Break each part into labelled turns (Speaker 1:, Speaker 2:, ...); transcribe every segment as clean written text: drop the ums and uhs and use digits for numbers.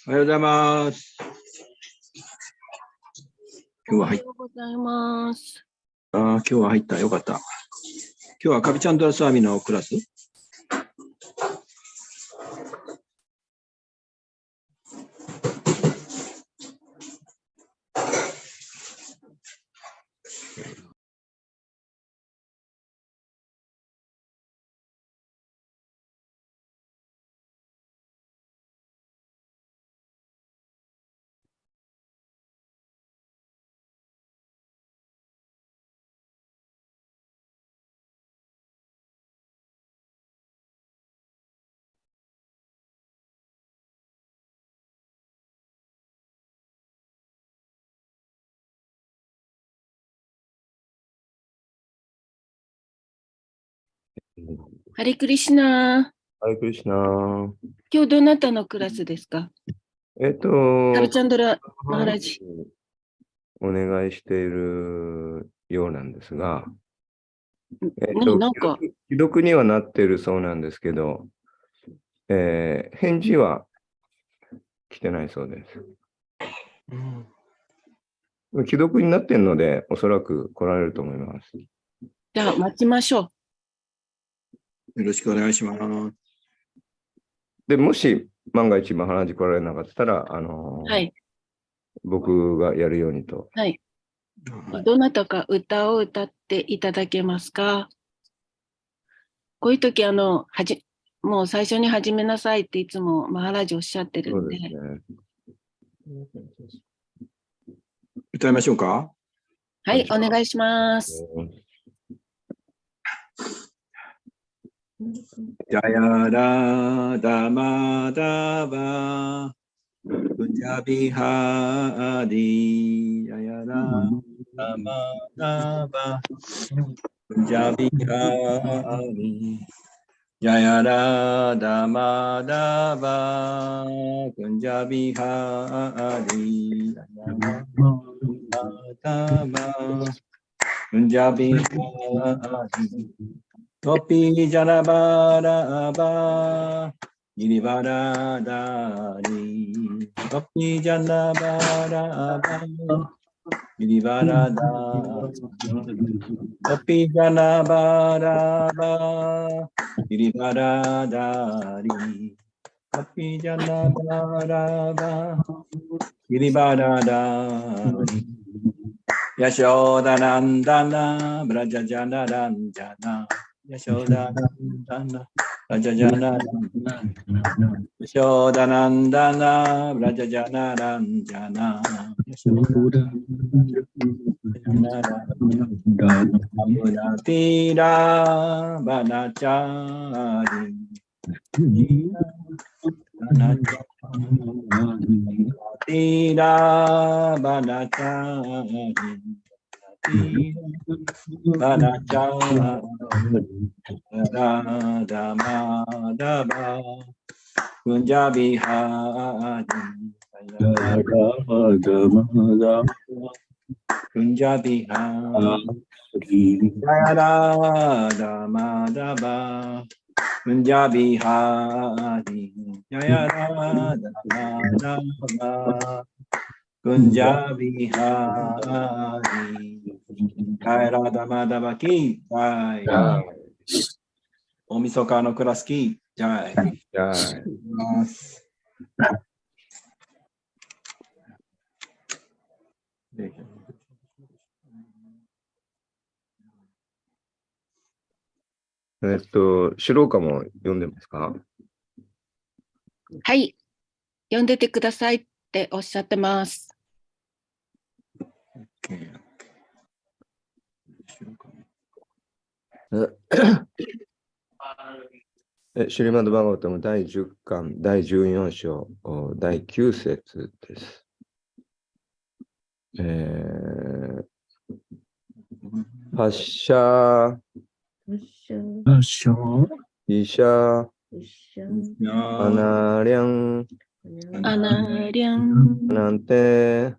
Speaker 1: おはようございます。今日は入った。
Speaker 2: おはようございます。
Speaker 1: 今日は入った。よかった。今日はカビチャンドラスワミのクラス。
Speaker 2: ハリクリシナ。
Speaker 3: ハリクリシナ。
Speaker 2: 今日どなたのクラスですか？カビチャンドラマハラジ。
Speaker 3: お願いしているようなんですが、
Speaker 2: なんか
Speaker 3: 既読にはなっているそうなんですけど、返事は来てないそうです。既読になっているので、おそらく来られると思います。
Speaker 2: じゃあ待ちましょ
Speaker 1: よろしくお願いします。
Speaker 3: で、もし万が一マハラジ来られなかったら、
Speaker 2: はい。
Speaker 3: 僕がやるようにと。
Speaker 2: はい。どなたか歌を歌っていただけますか？こういう時もう最初に始めなさいっていつもマハラジおっしゃってるんで。
Speaker 1: 歌いましょうか。
Speaker 2: はい、お願いします。
Speaker 1: ジャヤラダマダバプンジャビハディジャヤラダマダバプンジャビハディジャヤラダマダバプンジャビハディジャヤラダマプンジャビハディGopi Jana Bara Ba Girivara Dari Gopi Jana Bara Ba Girivara Dari Gopi Jana Bara Ba Girivara Dari Gopi Jana Bara Ba Girivara Dari Yashoda Nandana Braja Jana Ranjana Yashodanandana Rajajana Yashodanandana Rajajana Ranjana Amunatira Banachari Amunatira Banachari Banachara Radhamadava Punjabi Hadi Punjabi Hadi Radhamadava Punjabi Hadi Radhamadava Punjabi Hari Jai Radha Madhava Ki Jaiおみそかのクラスきジャイ
Speaker 3: シローカも読んでますか？
Speaker 2: はい。読んでてくださいっておっしゃってます。
Speaker 3: シュリマッド・バガバタム第10巻第14章第9節です。発射イシャアナリャンアナンテ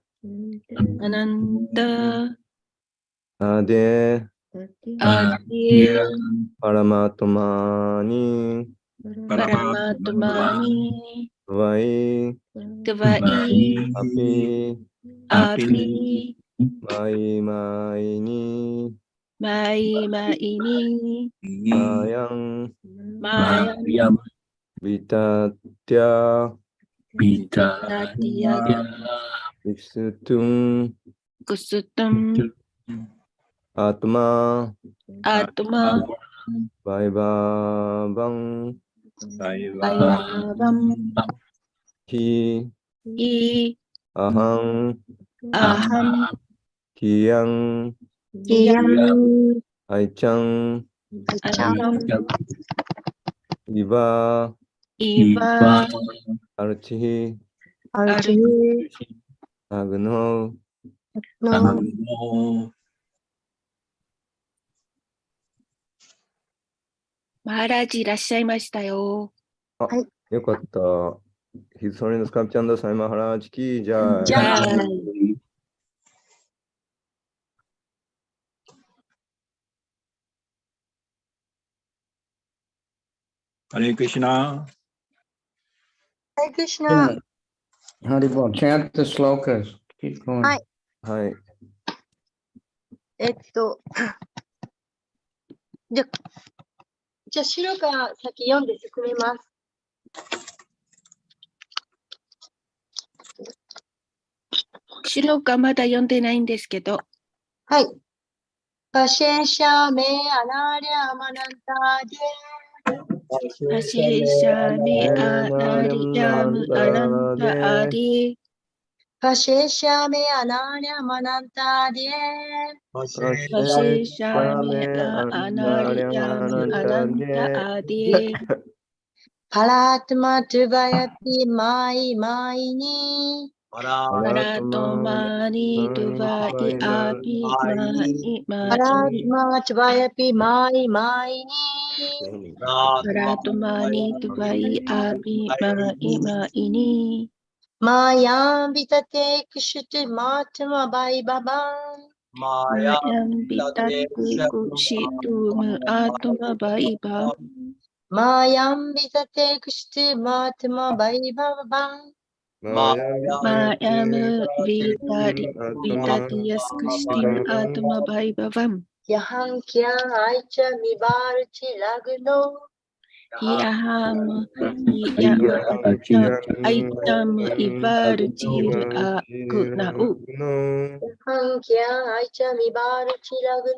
Speaker 2: アナンタ
Speaker 3: アデ
Speaker 2: アディ
Speaker 3: パラマトマニ
Speaker 2: パラマトマニ
Speaker 3: ワイ、
Speaker 2: トワイ、
Speaker 3: アピ、
Speaker 2: アピ、
Speaker 3: マイマイニ、
Speaker 2: マイマイニ、
Speaker 3: マヤン、
Speaker 2: マヤン、
Speaker 3: ビタティア、
Speaker 2: タティア、
Speaker 3: イクストゥン、
Speaker 2: クストン、
Speaker 3: アトマ、
Speaker 2: アトマ、
Speaker 3: バイバーバン、
Speaker 2: バイババン、
Speaker 3: ヒ、
Speaker 2: イ、
Speaker 3: アハン、
Speaker 2: アハン、
Speaker 3: キヤン、
Speaker 2: キヤン、
Speaker 3: アイチャン、
Speaker 2: アチャン、
Speaker 3: イバー、
Speaker 2: イバ、
Speaker 3: アルチヒ、
Speaker 2: アル、
Speaker 3: アグノ
Speaker 2: マハラジいらっしゃいましたよ。
Speaker 3: ー。あ、よかった。ヒズソリのスカプチャンダサイマハラチキじゃあ。
Speaker 2: じゃあ、
Speaker 1: ハレクリシナ。
Speaker 4: Hare Krishna.
Speaker 5: Haribol, chant the slokas. Keep going.
Speaker 4: はい。
Speaker 3: はい。
Speaker 4: じゃあ、白から先読んで進めます。
Speaker 2: 白がまだ読んでないんですけど。
Speaker 4: はい。パシェシャメアナリアマナンタディ
Speaker 2: パシェシャメアナリヤムアナンタアディ。
Speaker 4: パシェシャメアナリアマナンタディ
Speaker 2: パシェシャメアナリヤムアナンタアディ。
Speaker 4: パラトマトゥバヤピマイマイニ
Speaker 2: パラトマニトゥバイアピマイマ
Speaker 4: パラ
Speaker 2: イ
Speaker 4: トマトゥバヤピマイマイニ
Speaker 2: パラトマニトゥバイアピマイマイニ
Speaker 4: マヤンビタテクシュトゥマトゥマバイババン
Speaker 2: マヤンビタテクシトゥムアトマバイバ
Speaker 4: マヤンビタテクシトゥマトゥマバイババン
Speaker 2: マヤムビタティアスクシティムアトマバイババン
Speaker 4: ヤハンキャンアイチャミバルチラグノ
Speaker 2: ヤハムヤムアイタムイバルチルアグナウ
Speaker 4: ハンキャンアイチャミバルチラグ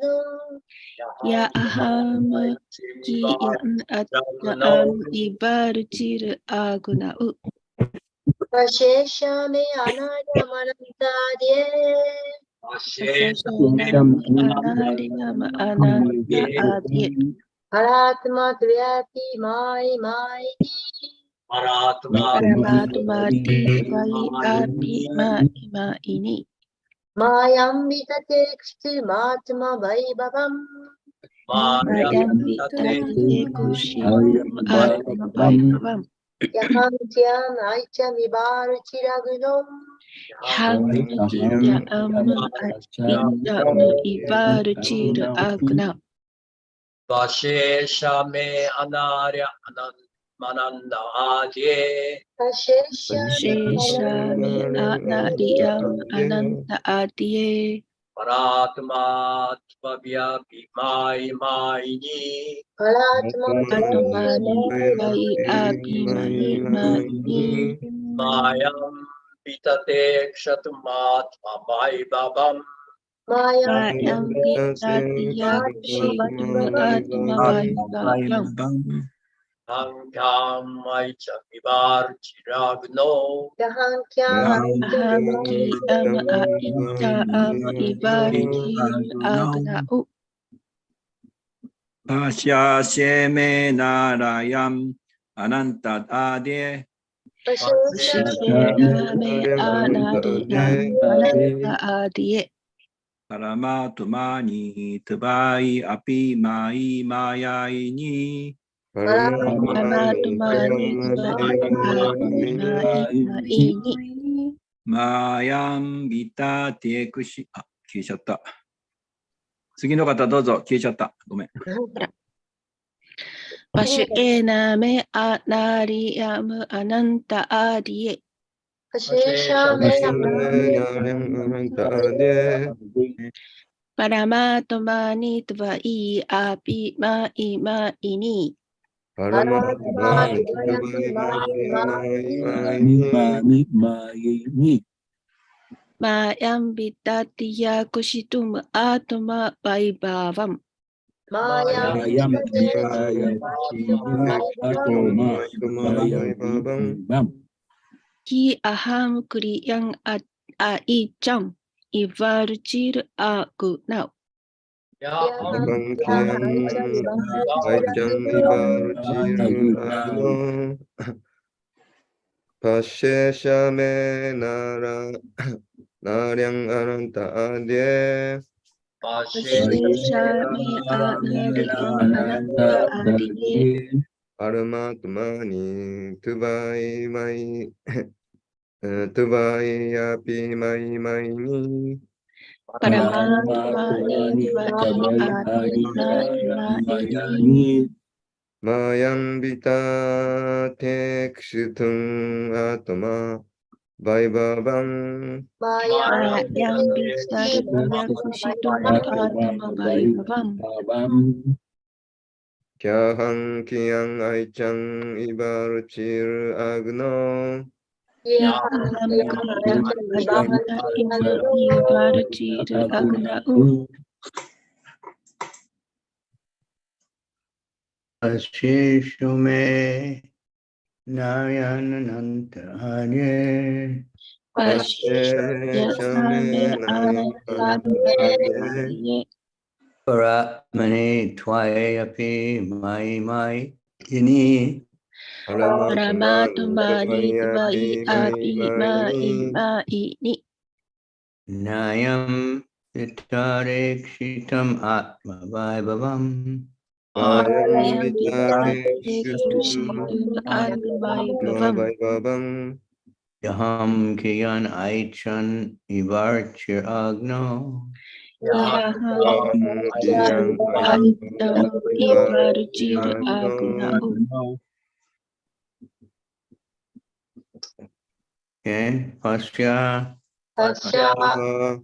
Speaker 4: ノ
Speaker 2: ヤハムキヤンアタムイバルチルアグナウ
Speaker 4: パシェシャメアナヤマナンタディエ
Speaker 2: パシェシャメアナリヤマアナンタアディエ
Speaker 4: パラトマトヤピマイマイニ
Speaker 2: パラマトマティバイアピマイマイニ
Speaker 4: マヤンビタテクシトゥマトマバイババン
Speaker 2: マヤンビタテクシトゥマトマバイババン
Speaker 4: ヤハンキャンアイチャミバルチラグノ
Speaker 2: ハムキヤムアイタムイバルチルアグナ
Speaker 6: バシェシャメアナリャアナンマナンダアディエ
Speaker 4: パシェシャ
Speaker 2: メアナリヤムアナンタアディエ
Speaker 6: パラトマトバビアピマイマイニ
Speaker 4: パラトマ
Speaker 2: アトマニバイアピマイマイニ
Speaker 6: マヤンビタテクシャトマトマバイババン
Speaker 4: マヤ
Speaker 2: マヤンビタティアクシトムアトマバイババン
Speaker 6: ハンキャンマイチャミバルチラグノ
Speaker 4: ヤハンキャンアイチャ
Speaker 2: ハ
Speaker 4: ミ
Speaker 2: ムキヤムアイタムイバルチルアグナウ
Speaker 1: パシャシェメナラヤムアナンタアデ
Speaker 4: パシェ
Speaker 2: シ
Speaker 4: シャ
Speaker 2: ェメアナリヤムアナンタアディエ
Speaker 1: パラマトマニトバイアピマイマヤイニ
Speaker 4: パラ
Speaker 2: パラトマニバイアピマイマイニ
Speaker 1: マヤンビタテクシ、あ、消えちゃった。次の方どうぞ、消えちゃった。ごめん。
Speaker 2: パシュエナメアナリアムアナンタアディエ。
Speaker 4: パシェシャメア
Speaker 2: パラマトマニトバイアピマイマイニ。
Speaker 3: パラマトマニトバイマイニ
Speaker 2: マヤンビタティヤクシトムアトマバイバーバム。
Speaker 4: マヤ
Speaker 1: マヤムビタヤシアトマバヤバン。
Speaker 2: キアハムクリヤンアイチャンイバルチルアグナウ。
Speaker 3: バンキヤンアイチャンイバルチルアノパシェシャメナラナリャンアナンタアディエ
Speaker 6: パシ
Speaker 2: シェシャメアナリアンアナンタアディエ。
Speaker 3: パラマトマニトバイマイトバイヤピマイマイニ
Speaker 2: パラマトマニトバイアピマイマイニ。
Speaker 3: マヤンビタテクシュトンアトマバイババン
Speaker 4: マ
Speaker 2: マヤンビタルトヤクシトムアトマバイババン。
Speaker 3: キャハンキヤンアイチャンイバルチルアグノ
Speaker 2: キアハムクリヤンアナイマイバルチルアグナウ。
Speaker 5: アシェシュメナヤナナンタハニェ
Speaker 2: パシェシャメアナタドアディエ。
Speaker 5: パラマネトワエアピマイマイイニ
Speaker 3: パラ
Speaker 2: パラマトマニトバイアピマイマイニ。
Speaker 5: ナヤムビタレクシタムアトマバイババン
Speaker 3: マ
Speaker 2: マ
Speaker 3: ヤンビ
Speaker 2: ヤンビ
Speaker 3: タ
Speaker 2: タ
Speaker 3: テクシ
Speaker 2: テ
Speaker 3: ュ
Speaker 2: クシ
Speaker 3: ト
Speaker 2: トムアトバイババン。
Speaker 3: バイババン
Speaker 5: ヤハムキヤンアイチャンイバーチュアグノ
Speaker 2: ヤハム
Speaker 3: キヤン
Speaker 2: アイタムイバルチルアグナウ。
Speaker 5: Okay, Pasya,
Speaker 4: パシャ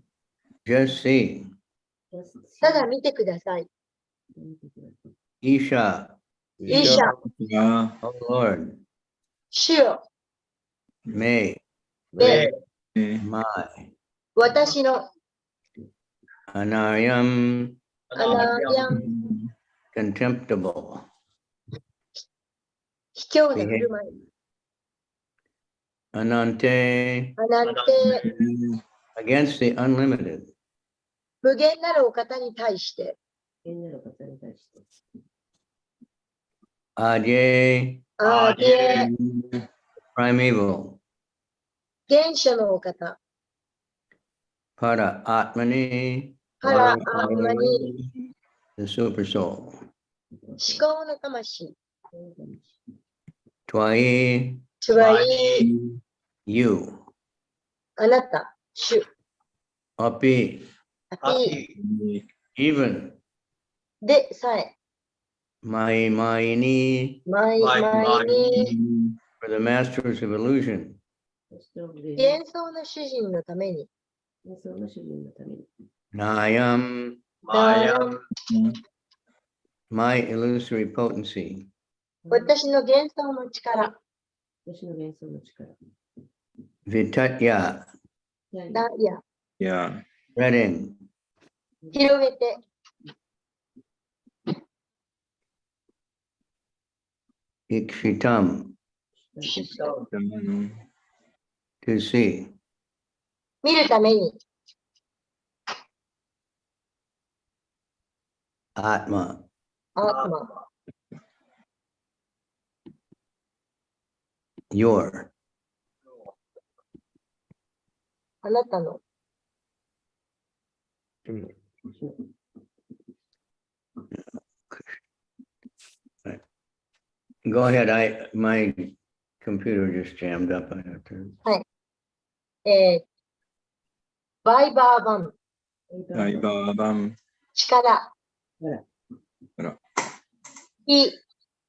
Speaker 5: just see.
Speaker 4: ただ見てください。
Speaker 5: Isha,
Speaker 4: イシャ、
Speaker 5: oh Lord,
Speaker 4: 主よ、
Speaker 5: may
Speaker 4: で、
Speaker 5: my
Speaker 4: 私の
Speaker 5: anayam
Speaker 4: アナリアン、
Speaker 5: contemptible
Speaker 4: 卑怯な振る舞い、
Speaker 5: anante
Speaker 4: アナンテ、
Speaker 5: against the unlimited
Speaker 4: 無限なるお方に対して、
Speaker 5: ade
Speaker 4: アーディ
Speaker 5: primeval
Speaker 4: 原初のお方、
Speaker 5: para atmani
Speaker 4: ハラ、アーマニ、
Speaker 5: the super soul
Speaker 4: 思考の魂、
Speaker 5: twai
Speaker 4: つわい、
Speaker 5: you
Speaker 4: あなた、主、
Speaker 5: api
Speaker 4: アピ、
Speaker 5: even
Speaker 4: でさえ、
Speaker 5: my ni
Speaker 4: マイに、
Speaker 5: for the masters of illusion
Speaker 4: 幻想の主人のために、
Speaker 5: nayam
Speaker 4: ダヤン、
Speaker 5: my illusory potency
Speaker 4: 私の幻想の力、
Speaker 5: vitatya
Speaker 4: ダヤ、
Speaker 1: Yeah.
Speaker 5: spreading
Speaker 4: 広げて、
Speaker 5: ikshitam to see
Speaker 4: 見るために、
Speaker 5: atma
Speaker 4: アーマ、
Speaker 5: your
Speaker 4: あなたの、
Speaker 5: go ahead. My computer just jammed up. I have to
Speaker 4: バイバーバン、
Speaker 1: Bye, Baba.
Speaker 4: 力、
Speaker 1: ら、
Speaker 4: い、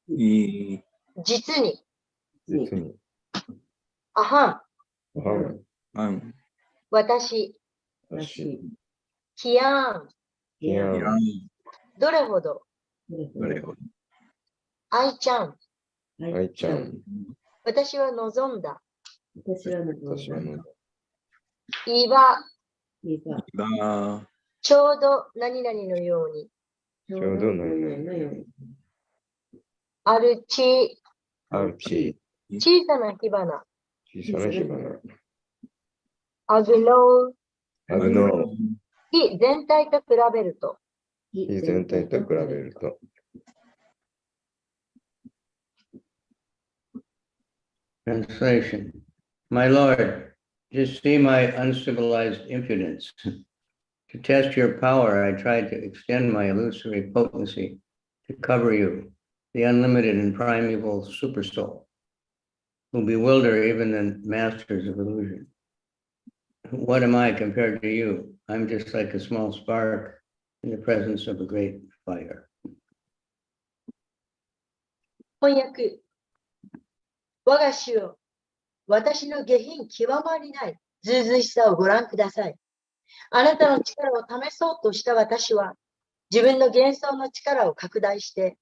Speaker 1: い、
Speaker 4: 実に、
Speaker 3: 実に、
Speaker 4: アハン、
Speaker 3: あん、
Speaker 4: 私、
Speaker 3: 私、
Speaker 4: キヤーン、
Speaker 3: キヤ
Speaker 1: いや、
Speaker 3: ン、
Speaker 4: どれほど、
Speaker 1: どれほど。
Speaker 4: アイちゃん、
Speaker 3: アイちゃん、
Speaker 4: 私は望んだ、
Speaker 3: 私はの、
Speaker 4: いば、
Speaker 1: 今、
Speaker 4: ちょうど何々のように、
Speaker 3: ちょうど何々、
Speaker 4: アルチ、
Speaker 3: アルチ、
Speaker 4: 小さな火花、
Speaker 3: 小さな火花、
Speaker 4: アグノウ、
Speaker 3: アグノー、
Speaker 4: 火全体と比べると、
Speaker 3: 火全体と比べると、
Speaker 5: Translation. My Lord, just see my uncivilized impudence. To test your power, I tried to extend my illusory potency to cover you, the unlimited and primeval supersoul, who bewilder even the masters of illusion. What am I compared to you? I'm just like a small spark in the presence of a great fire.
Speaker 4: 翻訳、我が主よ、私の下品極まりないずうずうしさをご覧ください。あなたの力を試そうとした私は、自分の幻想の力を拡大して、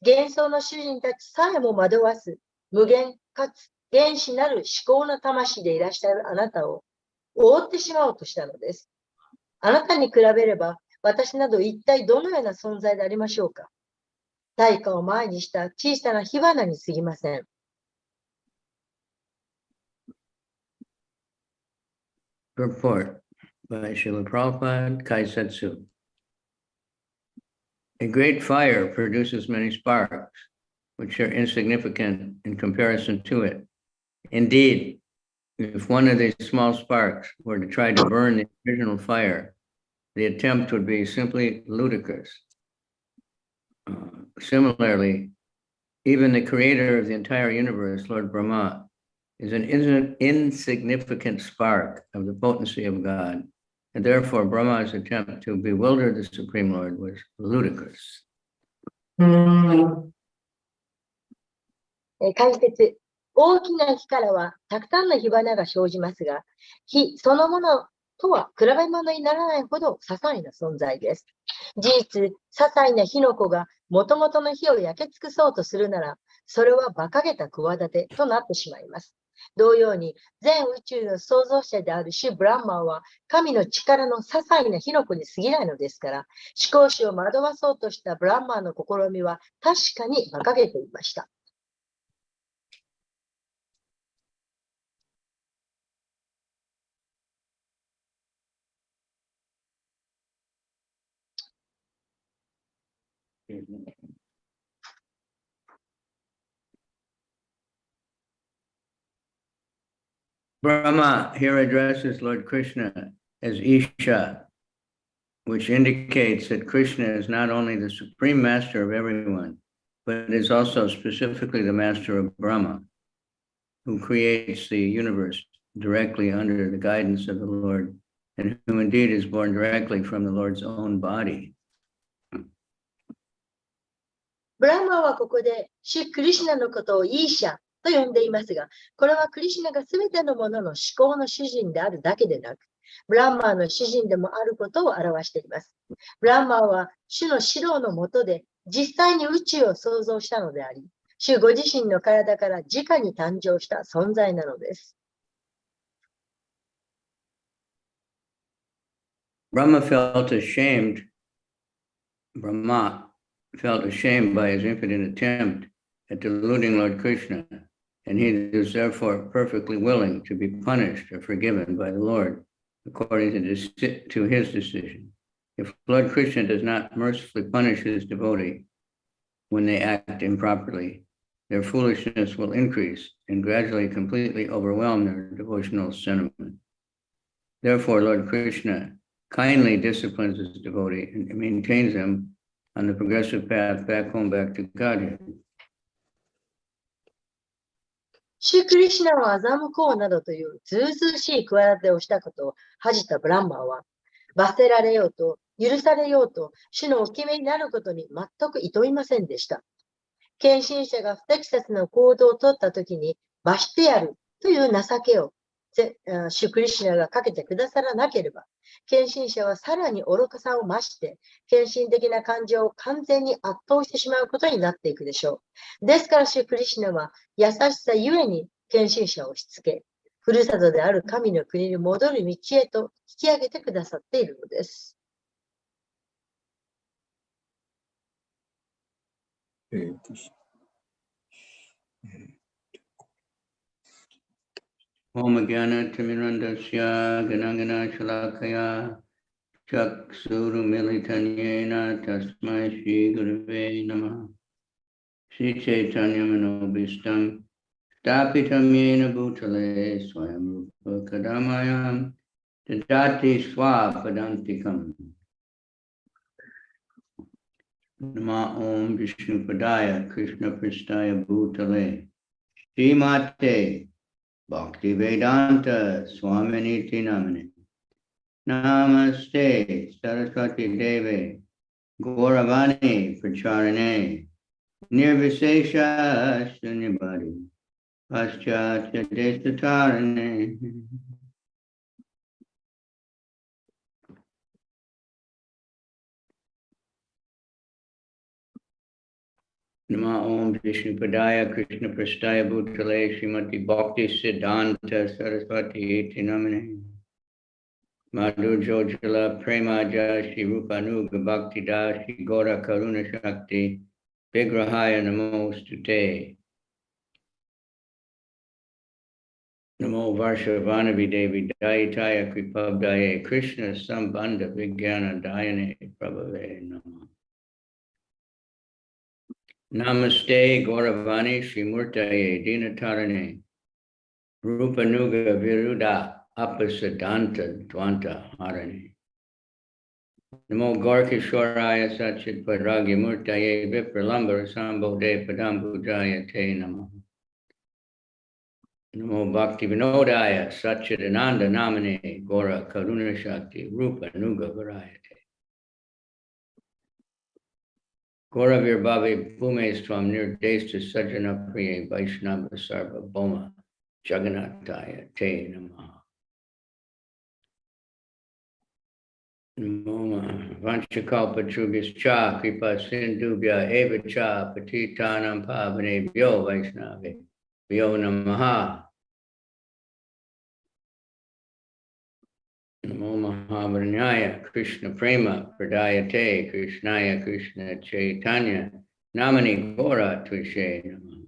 Speaker 4: 幻想の主人たちさえも惑わす、無限かつ原始なる思考の魂でいらっしゃるあなたを覆ってしまおうとしたのです。あなたに比べれば、私など一体どのような存在でありましょうか。対価を前にした小さな火花に過ぎません。
Speaker 5: Purport by Srila Prabhupada Kaisetsu. A great fire produces many sparks, which are insignificant in comparison to it. Indeed, if one of these small sparks were to try to burn the original fire, the attempt would be simply ludicrous. Similarly, even the creator of the entire universe, Lord Brahma, is an insignificant spark of the potency of God, and therefore Brahma's attempt to bewilder the Supreme Lord was ludicrous.
Speaker 4: 解説。大きな火からはたくさんの火花が生じますが、火そのものとは比べ物にならないほど些細な存在です。事実、些細な火の粉がもともとの火を焼け尽くそうとするなら、それは馬鹿げた企てとなってしまいます。同様に、全宇宙の創造者であるシュ・ブランマーは、神の力の些細な火の粉に過ぎないのですから、思考主を惑わそうとしたブランマーの試みは確かに馬鹿げていました。
Speaker 5: Brahma here addresses Lord Krishna as Isha, which indicates that Krishna is not only the supreme master of everyone, but is also specifically the master of Brahma, who creates the universe directly under the guidance of the Lord, and who indeed is born directly from the Lord's own body.
Speaker 4: ブランマーはここでシュ・クリシュナのことをイーシャと呼んでいますが、これはクリシュナがすべてのものの思考の主人であるだけでなく、ブランマーの主人でもあることを表しています。ブランマーは主の指導のもとで実際に宇宙を創造したのであり、主ご自身の体から直に誕生した存在なのです。
Speaker 5: Brahma felt ashamed by his impotent attempt at deluding Lord Krishna, and he is therefore perfectly willing to be punished or forgiven by the Lord according to his decision. If Lord Krishna does not mercifully punish his devotee when they act improperly, their foolishness will increase and gradually completely overwhelm their devotional sentiment. Therefore, Lord Krishna kindly disciplines his devotee and maintains them on the progressive path back to Godhead.
Speaker 4: シュ・クリシュナを欺こうなどというずうずうしい企てをしたことを恥じたブランマーは、罰せられようと許されようと主のお決めになることに全く厭いませんでした。献身者が不適切な行動をとったときに罰してやるという情けをシュクリシュナがかけてくださらなければ、献身者はさらに愚かさを増して、献身的な感情を完全に圧倒してしまうことになっていくでしょう。ですからシュクリシュナは優しさゆえに献身者をしつけ、ふるさとである神の国に戻る道へと引き上げてくださっているのです。
Speaker 5: Om Gyana Timirandasya Ganangana Shalakaya Chaksuru Militanyena Tasmai Shri Gurave Namaha Shri Chaitanya Manobhistam Stapitam Yena Bhutale Swayam Rupa Kadamayam Tadati Swapadantikam Nama Om Vishnu Padaya Krishna Pristaya Bhutale Srimate Bhakti Vedanta Swaminiti Namane Namaste Saraswati Deve Gauravani Pracharane Nirvisesha Shunyabadi Paschatya Desatarane. Nama Om Vishnu Padaya Krishna Prastaya Bhutale Srimati Bhakti Siddhanta Saraswati Iti Namane Madhu Jojala Premaja Shri Rupanuga Bhakti Da Shri Gora Karuna Shakti Vigrahaya Namostute Namo Varshavanavi Devi Dayataya Kripabdaye Krishna Sambandha Vijnana Dayane Prabhave Namo Namaste Gauravani Shri Murtaye Dinatarane Rupanuga Viruda Apasadanta Dvanta Harane Namo Gorkishwaraya Satchit Padragya Murtaye Vipralambara Sambodhe Padambujaya Te Namo Namo Bhakti Vinodaya Satchidananda Namane Gora Karuna Shakti Rupa Nuga Varayate Gora Virbhavi Bhume Swam Nirdesta Sajjana Priye Vaishnava Sarva Bhoma Jagannathaya Te Namaha Namo Vanchakalpa Chugascha Kripa Sindhubhya Eva Cha Patitanam Pavane Vyo Vaishnave Vyo Namaha Namo Mahavaranyaya Krishna Prema Pradayate Krishnaya Krishna Chaitanya Namani Gora Tvishe Namaha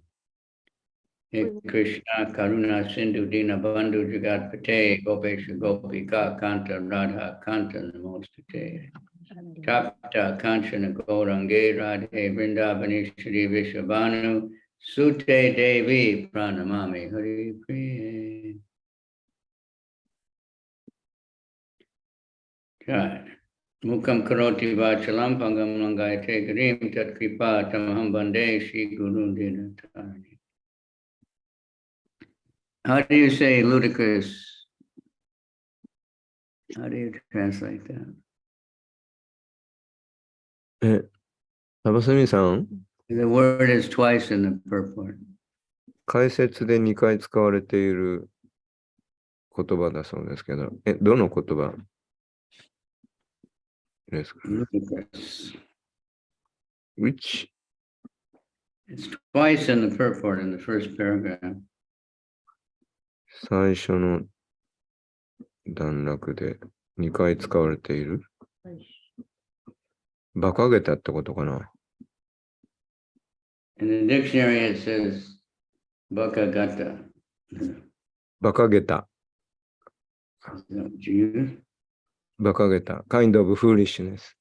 Speaker 5: He Krishna Karuna Sindhu Dina Bandhu Jagat Pate Gopesha Gopika Kanta Radha Kanta Namostate Tapta Kanchana Gaurange Radhe Vrindavaneshwari Vishabhanu Sute Devi Pranamami Hari Priya. Right. Mukam Karoti Vachalam Pangam Langayate Grim Tat Kripa Tamaham Bande Shri Guru Dinatarani. How do you say ludicrous? How do you translate that?
Speaker 3: タバサミさん、
Speaker 5: The word is twice in the purport.
Speaker 3: 解説で2回使われている言葉だそうですけど、どの言葉ですか？
Speaker 5: Ludicrous.
Speaker 3: Which?
Speaker 5: It's twice in the purport in the first paragraph.
Speaker 3: 最初の段落で2回使われている。馬鹿げたってことかな。
Speaker 5: In the dictionary it says bakagata.
Speaker 3: 馬鹿げた。
Speaker 5: Is that what you use?
Speaker 3: 馬鹿げた。kind of foolishness.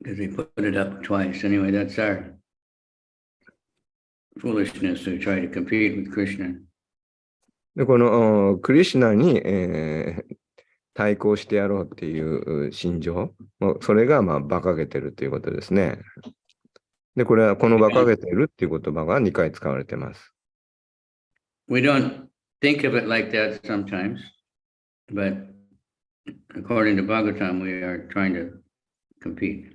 Speaker 5: Because they put it up twice. Anyway, that's our foolishness to try to compete with Krishna.
Speaker 3: で、このクリシュナに、対抗してやろうっていう心情、それがまあ馬鹿げてるっていうことですね。で、これはこの馬鹿げてるっていう言葉が2回使われてます。
Speaker 5: We don't think of it like that sometimes, but according to Bhagavatam, we are trying to compete.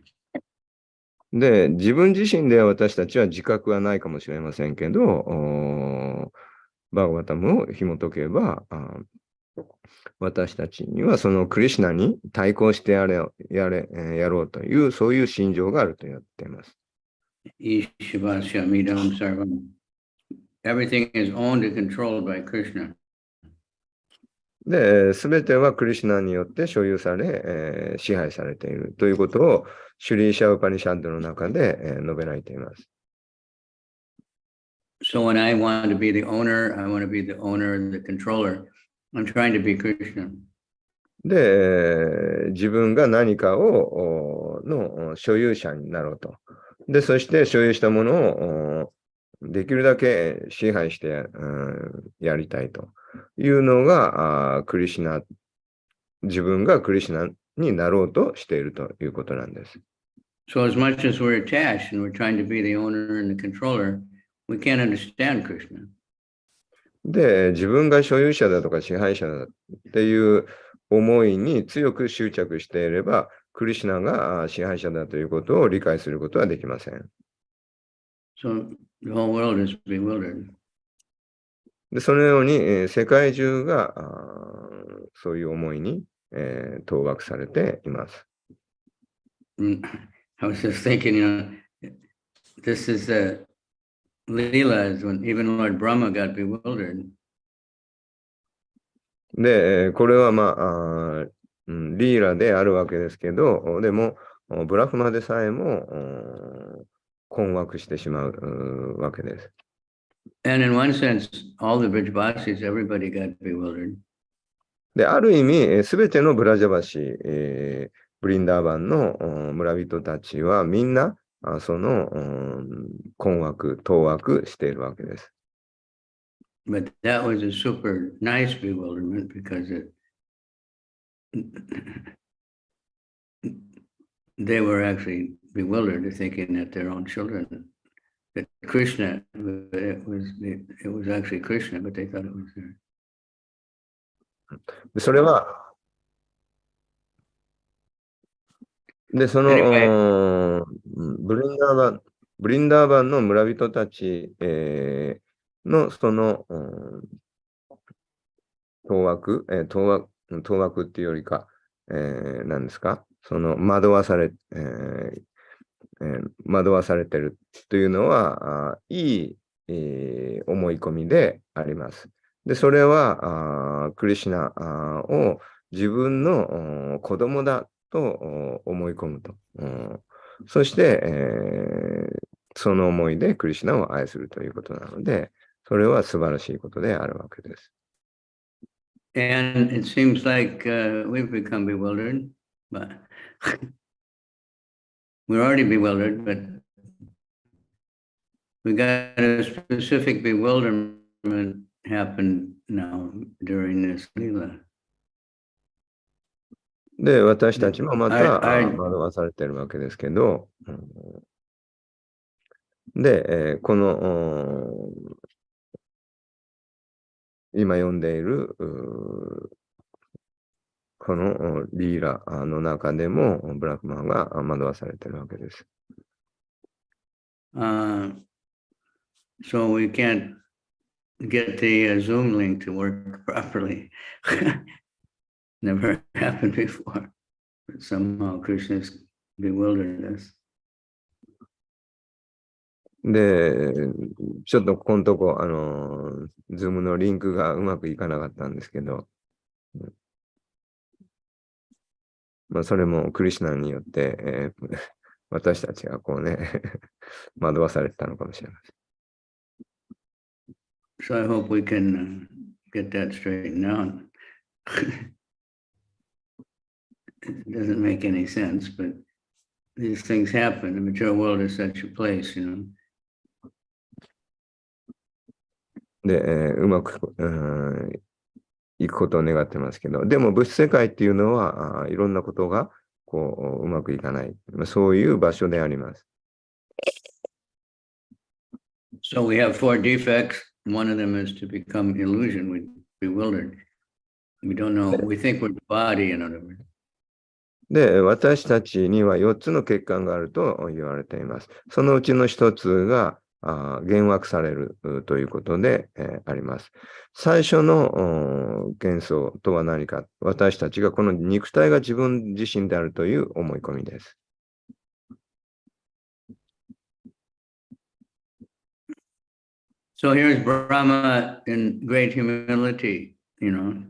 Speaker 3: で、自分自身では私たちは自覚はないかもしれませんけど、バーガバタムを紐解けば、私たちにはそのクリシュナに対抗してやろうという、そういう心情があると言っています。
Speaker 5: Ishvasya midam sarvam. Everything is owned and controlled by Krishna.
Speaker 3: で、すべてはクリシュナによって所有され、支配されているということを、シュリーシャウパニシャッドの中で、述べられています。
Speaker 5: So when I want to be the owner, I want to be the owner, the controller. I'm trying to be Krishna.
Speaker 3: で、自分が何かの所有者になろうと。で、そして所有したものをできるだけ支配してやりたいというのがクリシュナ、自分がクリシュナになろうとしているということなんです。
Speaker 5: So as much as we're attached and we're trying to be the owner and the controller, we can't understand Krishna.
Speaker 3: で、自分が所有者だとか支配者だっていう思いに強く執着していれば、クリシュナが支配者だということを理解することはできません。
Speaker 5: So the whole world is bewildered.
Speaker 3: で、そのように、世界中がそういう思いに、当惑されています。
Speaker 5: I was just thinking, this is the Leela, when even Lord Brahma got bewildered.
Speaker 3: で、これはリーラであるわけですけど、でも、ブラフマでさえも困惑してしまうわけです。
Speaker 5: And in one sense, all the Brijbasis, everybody got bewildered.
Speaker 3: で、ある意味、すべてのブラジャバシ、ブリンダーバンの村人たちはみんな、その困惑、当惑しているわけです。
Speaker 5: But that was a super nice bewilderment because they were actually bewildered, thinking that their own children, that Krishna, it was actually Krishna, but they thought it was there.
Speaker 3: それは、で、その、ブリンダーバンの村人たち、のその、当惑っていうよりか、何ですか、その惑わされてるというのは、いい、思い込みであります。で、それはクリシュナを自分の子供だと思い込むと。そして、その思いでクリシュナを愛するということなので、それは素晴らしいことであるわけです。
Speaker 5: And it seems like we've become bewildered, but we're already bewildered, but we got a specific bewilderment happen now during this Leela.
Speaker 3: で、私たちもまた惑わされているわけですけど、で、この今読んでいるこのリーラの中でもブラックマンが惑わされているわけです。
Speaker 5: So we can't get the Zoom link to work properly. Never happened before. But somehow Krishna's bewildered us.
Speaker 3: で、ちょっとここのとこ、ズームのリンクがうまくいかなかったんですけど、それもクリシュナによって、私たちがこうね、惑わされてたのかもしれません。
Speaker 5: So I hope we can get that straightened out. It doesn't make any sense, but these things happen. The material world is such a place,
Speaker 3: で、うまく、いくことを願ってますけど、でも物質世界っていうのはいろんなことがこううまくいかない、そういう場所であります。
Speaker 5: So we have 4 defects. One of them is to become illusion, we're bewildered. We don't know, we think we're the body, in other words.
Speaker 3: で、私たちには4つの血管があると言われています。そのうちの1つが減惑されるということで、あります。最初の幻想とは何か、私たちがこの肉体が自分自身であるという思い込みです。
Speaker 5: So here's Brahma in great humility, you know.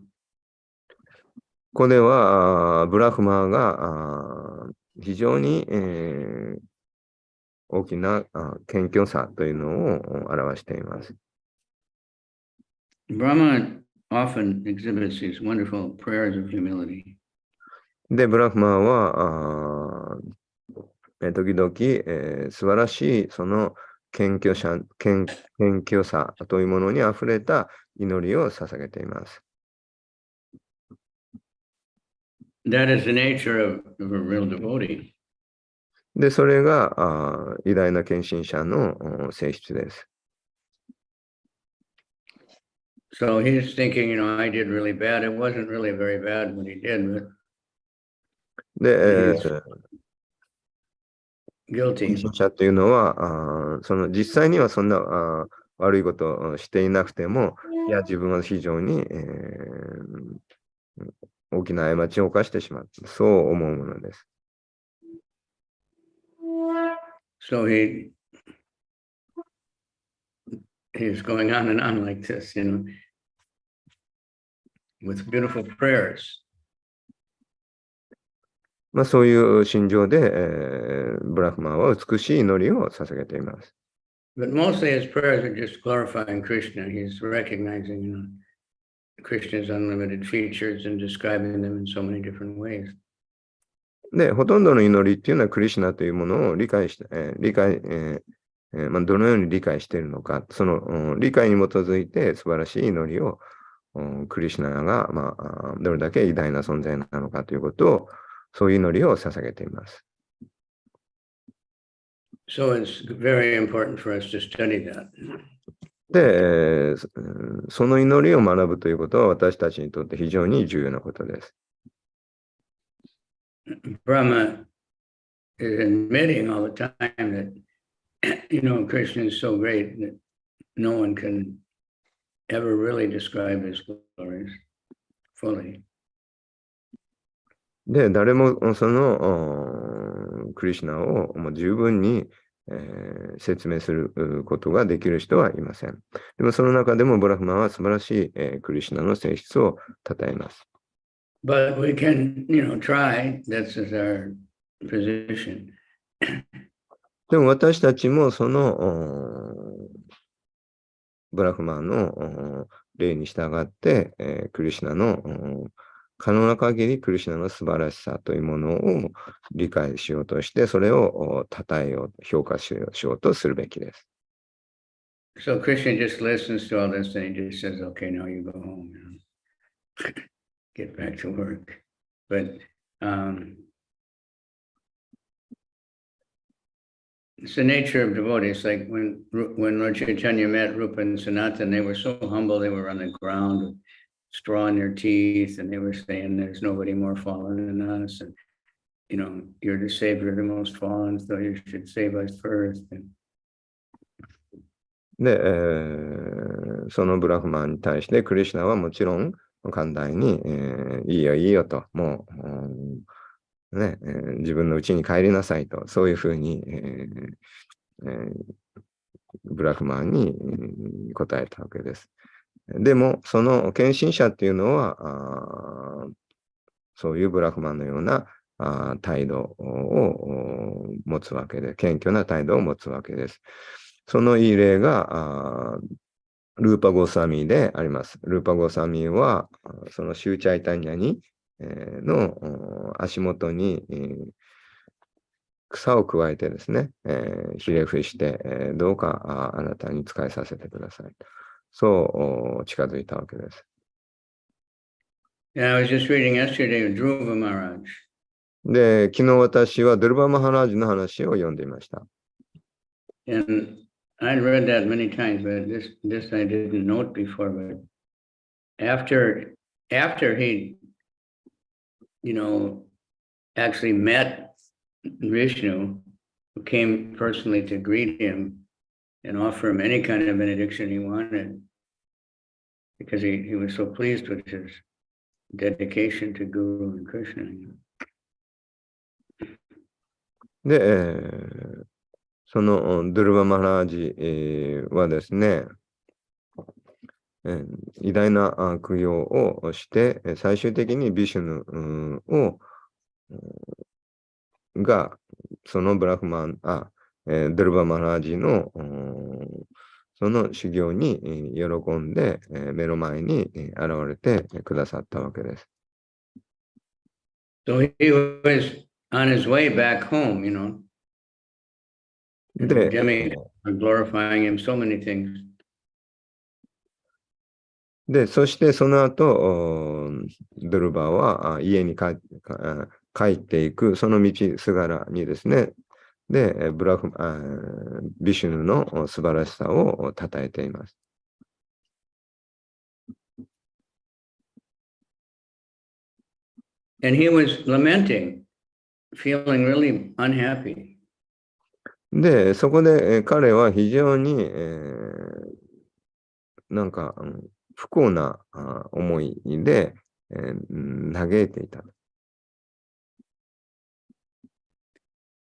Speaker 3: ここではブラフマーが非常に、大きな謙虚さというのを表しています。
Speaker 5: Brahma often exhibits these wonderful prayers of humility.
Speaker 3: で、ブラフマーは時々、素晴らしいその謙虚さというものにあふれた祈りを捧げています。
Speaker 5: That is the nature of a real devotee.
Speaker 3: で、それが偉大な献身者の性質です。
Speaker 5: So he's thinking, you know, I did really bad. It wasn't really very bad what he did, but
Speaker 3: で、
Speaker 5: guilty.
Speaker 3: 献身者というのはその実際にはそんな悪いことをしていなくても、いや、自分は非常に、大きな過ちを犯してしまった。そう思うものです。
Speaker 5: So he's going on and on like this, you know, with beautiful prayers.
Speaker 3: まあそういう心情で、ブラフマーは美しい祈りを捧げています。
Speaker 5: But mostly his prayers are just glorifying Krishna. He's recognizing, you know, Krishna's unlimited features and describing them in so many different ways.
Speaker 3: で、ほとんどの祈りっていうのはクリシュナというものを理解して、まあ、どのように理解しているのか、その理解に基づいて素晴らしい祈りをクリシュナが、まあ、どれだけ偉大な存在なのかということを、そういう祈りを捧げています。
Speaker 5: So it's very important for us to study that.
Speaker 3: で、その祈りを学ぶということは私たちにとって非常に重要なことです。
Speaker 5: Brahma is admitting all the time that, you know, Krishna is so great that no one can ever really describe his glories fully.
Speaker 3: で、誰もそのクリシュナをもう十分に、説明することができる人はいません。でもその中でもブラフマは素晴らしい、クリシュナの性質を称えます。
Speaker 5: But we can, you know, try. That's our position.
Speaker 3: でも私たちもそのブラフマの例に従って、クリシュナの可能な限りクリシュナの素晴らしさというものを理解しようとして、それを称えよう、評価しようとするべきです。
Speaker 5: So Krishna just listens to all this and he just says, okay, now you go home, you know, get back to work. But it's the nature of devotees. Like when Lord Chaitanya met Rupa and Sanatan, they were so humble, they were on the ground with straw in their teeth, and they were saying, there's nobody more fallen than us. And, you know, you're the savior of the most fallen, so you should save us first. And
Speaker 3: で、そのブラフマンに対してクリシュナはもちろん寛大に、いいよいいよと、もう、ね自分の家に帰りなさいと、そういうふうに、ブラフマンに答えたわけです。でも、その献身者っていうのは、そういうブラフマンのような態度を持つわけで、謙虚な態度を持つわけです。そのいい例が、ルーパゴサミであります。ルーパゴサミは、そのシューチャイタニャに、の足元に、草を加えてですね、ひれ伏して、どうかあなたに仕えさせてください。そう近づいたわけです。
Speaker 5: I was just reading yesterday Dhruva Maharaj.
Speaker 3: で、昨日私はドゥルバ・マハラージュの話を読んでいました。
Speaker 5: And I'd read that many times, but this I didn't note before. But after he, you know, actually met Vishnu, who came personally to greet him and offer him any kind of benediction he wanted, because he was so pleased with his dedication to Guru and Krishna.
Speaker 3: で、そのドゥルバ・マハラージ、はですね、偉大な供養をして、最終的にビシュヌが、そのブラフマン、ドゥルバ・マハラージのその修行に喜んで、目の前に現れてくださったわけです。
Speaker 5: So he was on his way back home, you know.
Speaker 3: で、
Speaker 5: glorifying him so many things.
Speaker 3: で、そしてその後、ドゥルバは家に帰っていく、その道すがらにですね、で、ビシュヌの素晴らしさを称えています。
Speaker 5: And he was lamenting, feeling really unhappy.
Speaker 3: で、そこで彼は非常に、なんか不幸な思いで、嘆いていた。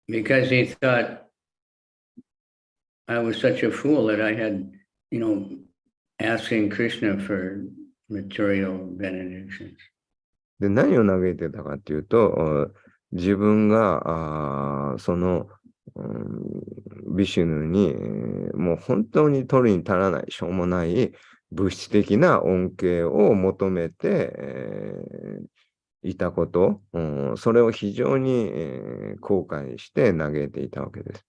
Speaker 5: Because he thought I was such a fool that I had, you know, asking Krishna for material benedictions.
Speaker 3: で、何を嘆いてたかっていうと、自分がその、ビシュヌに、もう本当に取るに足らない、しょうもない物質的な恩恵を求めて、いたこと、それを非常に、後悔して嘆いていたわけです。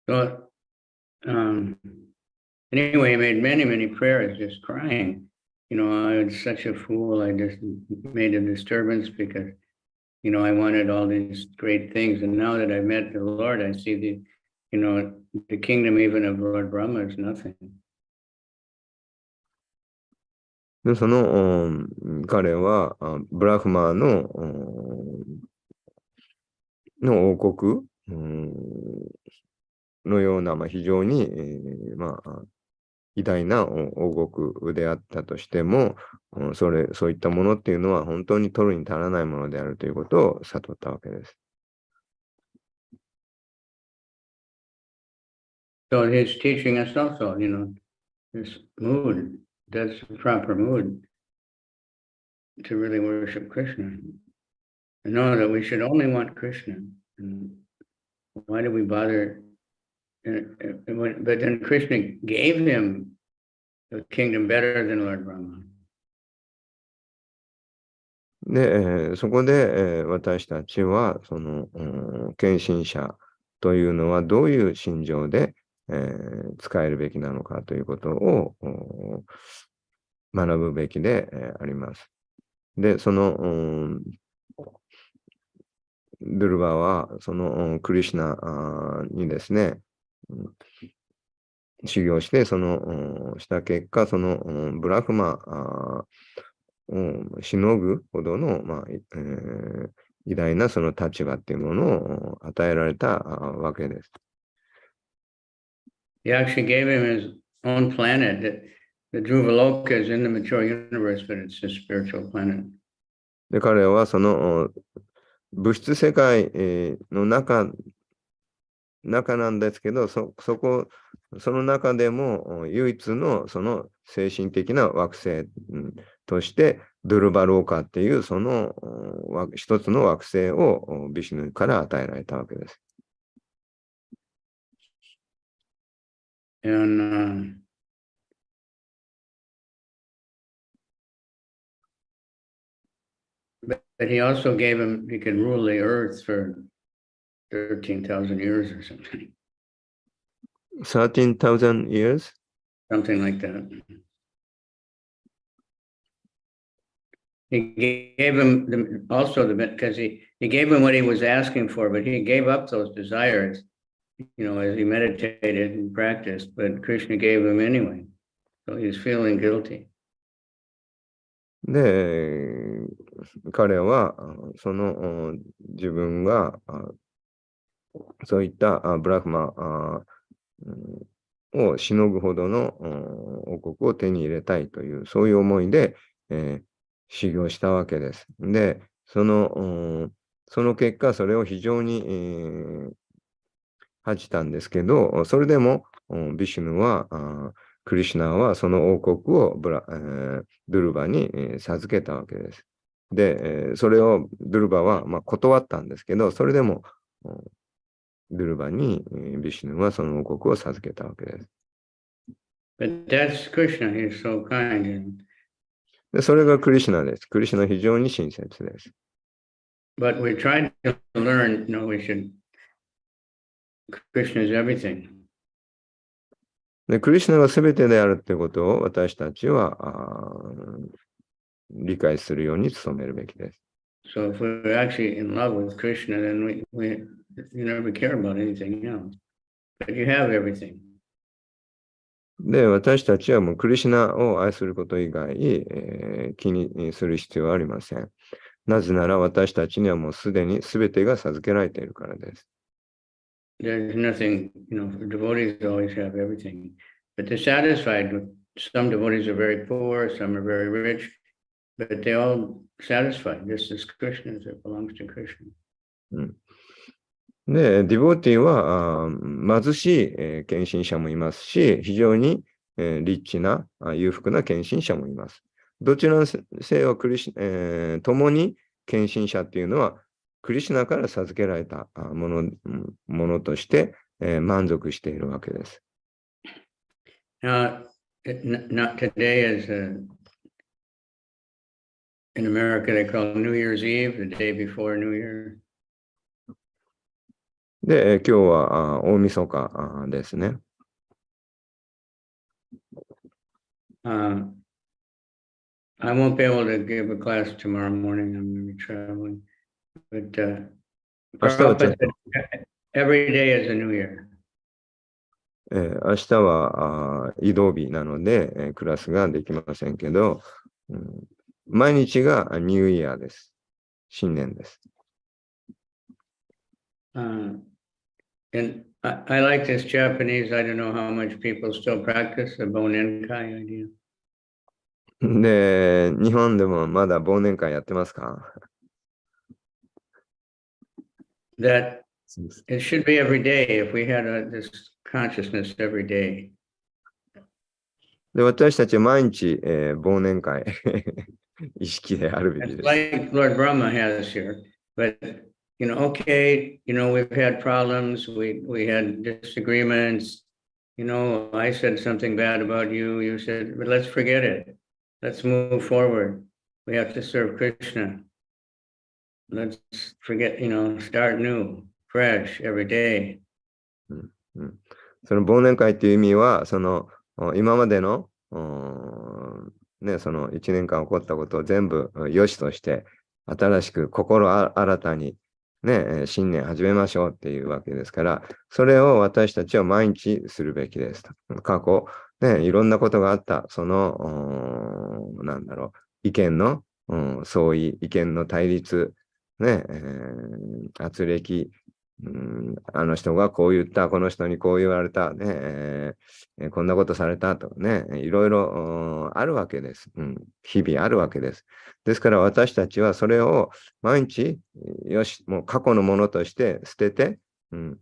Speaker 5: So, anyway, he made many, many prayers, just crying. You know, I was such a fool. I just made a disturbance because, you know, I wanted all these great things. And now that I met the Lord, I see the, you know, the kingdom even of Lord Brahma is nothing.
Speaker 3: で、その、彼はブラフマーの王国、のような、非常に、偉大な王国であったとしても、そういったものっていうのは本当に取るに足らないものであるということを悟ったわけです。
Speaker 5: So he's teaching us also, you know, this mood, that's the proper mood to really worship Krishna. And know that we should only want Krishna. And why do we bother? But then Krishna gave him the kingdom better than Lord Brahma.
Speaker 3: で、そこで、私たちは、その、献身者というのはどういう心情で、使えるべきなのかということを学ぶべきで、あります。で、その、ドゥルバは、そのクリシュナにですね、修行して、した結果、そのブラフマをしのぐほどの、偉大なその立場っていうものを与えられたわけです。
Speaker 5: He actually gave him his own planet. The Dhruvaloka is in the mature universe, but it's a spiritual planet.
Speaker 3: で、彼はその物質世界の中なんですけど、その中でも唯一のその精神的な惑星として、ドゥルバローカっていうその一つの惑星をビシュヌから与えられたわけです。
Speaker 5: And but he also gave him, he could rule the earth for 13,000 years or something.
Speaker 3: 13,000 years?
Speaker 5: Something like that. He gave him because he gave him what he was asking for, but he gave up those desires, you know, as he meditated and practiced, but Krishna gave him anyway. So he's feeling guilty.
Speaker 3: で、彼は、自分が、そういったブラフマをしのぐほどの王国を手に入れたいという、そういう思いで、修行したわけです。で、その結果、それを非常に、恥じたんですけど、それでも、ビシュヌは、クリシュナはその王国をドゥルバに授けたわけです。で、それをドゥルバは、断ったんですけど、それでもドゥルバにビシュヌはその王国を授けたわけです。
Speaker 5: But that's Krishna, he's so kind.
Speaker 3: で、それがクリシュナです。クリシュナは非常に親切です。
Speaker 5: But we tried to learn, Krishna is everything.
Speaker 3: で、クリシュナが全てであるということを私たちは理解するように努めるべきです。
Speaker 5: So if we're actually in love with Krishna, then you never care about anything else. But you have everything.
Speaker 3: で、私たちはもうクリシュナを愛すること以外、気にする必要はありません。なぜなら私たちにはもうすでに全てが授けられているからです。
Speaker 5: There's nothing, devotees always have everything. But they're satisfied with, some devotees are very poor, some are very rich, but they all satisfied. This is Krishna, it belongs to Krishna.
Speaker 3: で、ディボーティーは貧しい、献身者もいますし、非常に、リッチな、裕福な献身者もいます。どちらのせいは共に献身者っていうのは、クリシュナから授けられたものとして、満足しているわけです。
Speaker 5: Now, not today is in America they call New Year's Eve, the day before New Year.
Speaker 3: で、今日は大晦日ですね。
Speaker 5: I won't be able to give a class tomorrow morning. I'm going to be traveling. But Prabhupada said every day is a new year.
Speaker 3: 明日は移動日なので、クラスができませんけど、毎日がニューイヤーです。新年です。
Speaker 5: And I like this Japanese. I don't know how much people still practice the Bonenkai idea.
Speaker 3: で、日本でもまだ忘年会やってますか？
Speaker 5: That it should be every day if we had this consciousness every day.
Speaker 3: で、私たちは毎日、忘年会意識であるべき
Speaker 5: It's
Speaker 3: です。
Speaker 5: like Lord Brahma has here, but okay, we've had problems, we had disagreements, I said something bad about you, you said, but let's forget it. Let's move forward. We have to serve Krishna. Let's forget, start new, fresh, every day.
Speaker 3: その忘年会っていう意味は、今までの、その1年間起こったことを全部良しとして、新しく心新たに、新年始めましょうっていうわけですから、それを私たちは毎日するべきです。過去、いろんなことがあった、意見の、相違、意見の対立、圧力、あの人がこう言った、この人にこう言われた、こんなことされたとかいろいろあるわけです。日々あるわけです。ですから私たちはそれを毎日、よし、もう過去のものとして捨てて、今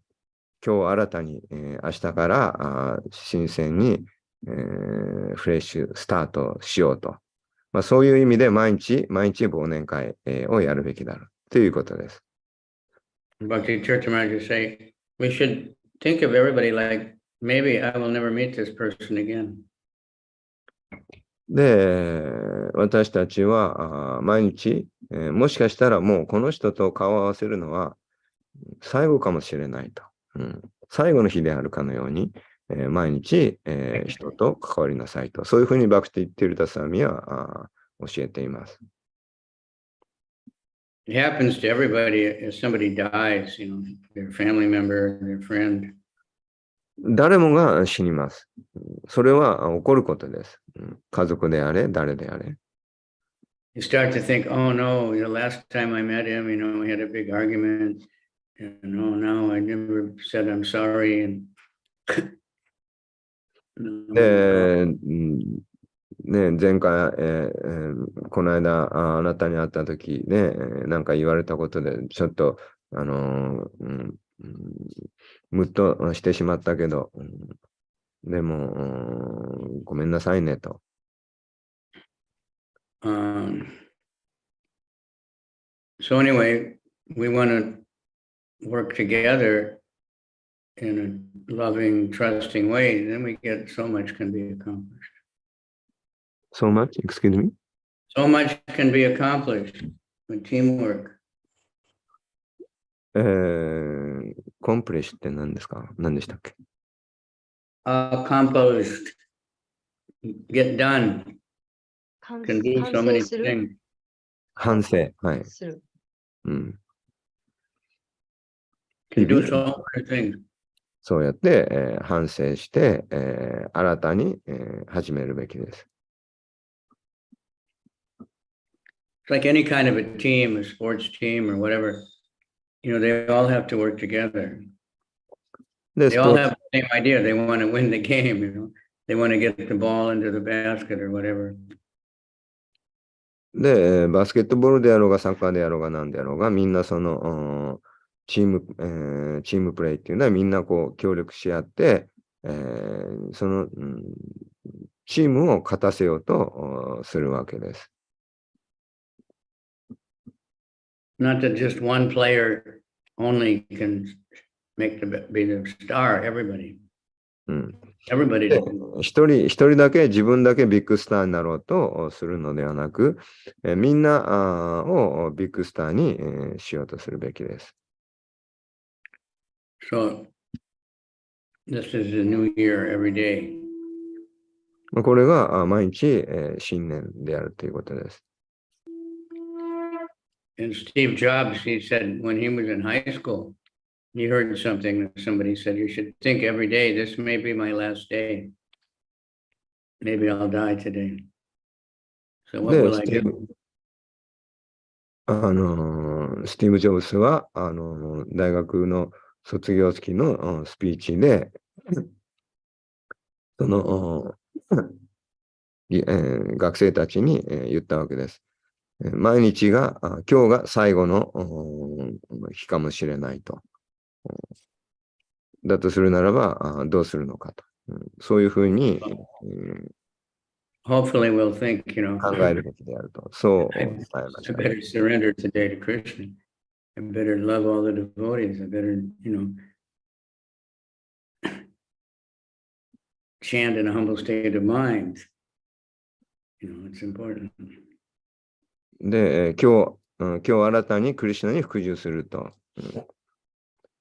Speaker 3: 日新たに、明日から新鮮に、フレッシュスタートしようと。そういう意味で毎日忘年会、をやるべきだろうということです。
Speaker 5: Bhakti Church Maharaj say, we should think of everybody like, maybe I will never meet this person again.
Speaker 3: で、私たちは毎日、もしかしたらもうこの人と顔を合わせるのは最後かもしれないと。最後の日であるかのように、毎日、人と関わりなさいと。そういうふうにバクティ・ティルタ・サミは教えています。
Speaker 5: It happens to everybody if somebody dies, their family member, their friend.
Speaker 3: 誰もが死にます。それは起こることです。家族であれ、誰であれ。
Speaker 5: you start to think, oh no, the last time I met him, we had a big argument. And oh, now I never said I'm sorry. And
Speaker 3: ね、前回、この間あなたに会ったときね、なんか言われたことで、ちょっと、ムッとしてしまったけど、でも、ごめんなさいねと。
Speaker 5: So anyway, we want to work together in a loving, trusting way. Then we get so much can be accomplished.
Speaker 3: So much? Excuse me?
Speaker 5: So much can be accomplished with teamwork.
Speaker 3: コンプレッシュって何ですか？何でしたっけ？
Speaker 5: Accomplished, get done, can do so many things.
Speaker 3: 反省。はい。
Speaker 4: する。
Speaker 3: うん。
Speaker 5: Can do so many things.
Speaker 3: そうやって、反省して、新たに、始めるべきです。
Speaker 5: It's like any kind of a team, a sports team or whatever, they all have to work together.
Speaker 3: で、
Speaker 5: They all have the same idea. They want to win the game, They want to get the ball into the basket or whatever.
Speaker 3: で、バスケットボールであろうが、サッカーであろうが、なんであろうが、みんなその、チームプレイっていうのはみんなこう協力し合って、その、チームを勝たせようとするわけです。
Speaker 5: Not that just one player only can be the star, everybody.
Speaker 3: うん。
Speaker 5: Everybody.
Speaker 3: 一人だけ自分だけビッグスターになろうとするのではなく、みんなをビッグスターにしようとするべきです。
Speaker 5: So, this is a new year every day.
Speaker 3: これが毎日新年であるということです。
Speaker 5: And Steve Jobs, he said when he was in high school, he heard something, somebody said, you should think every day, this may be my last day. Maybe I'll die today. So what will I do?
Speaker 3: スティーブ・ジョブスは大学の卒業式のスピーチで、その学生たちに言ったわけです。毎日が、今日が最後の日かもしれないと。だとするならば、どうするのかと。そういうふうに、
Speaker 5: Hopefully we'll think,
Speaker 3: 考えるべきであると。そう伝えまし
Speaker 5: I
Speaker 3: た。
Speaker 5: better surrender today to Krishna. I better love all the devotees. I better, chant in a humble state of mind. It's important.
Speaker 3: で、今日新たにクリシュナに服従すると。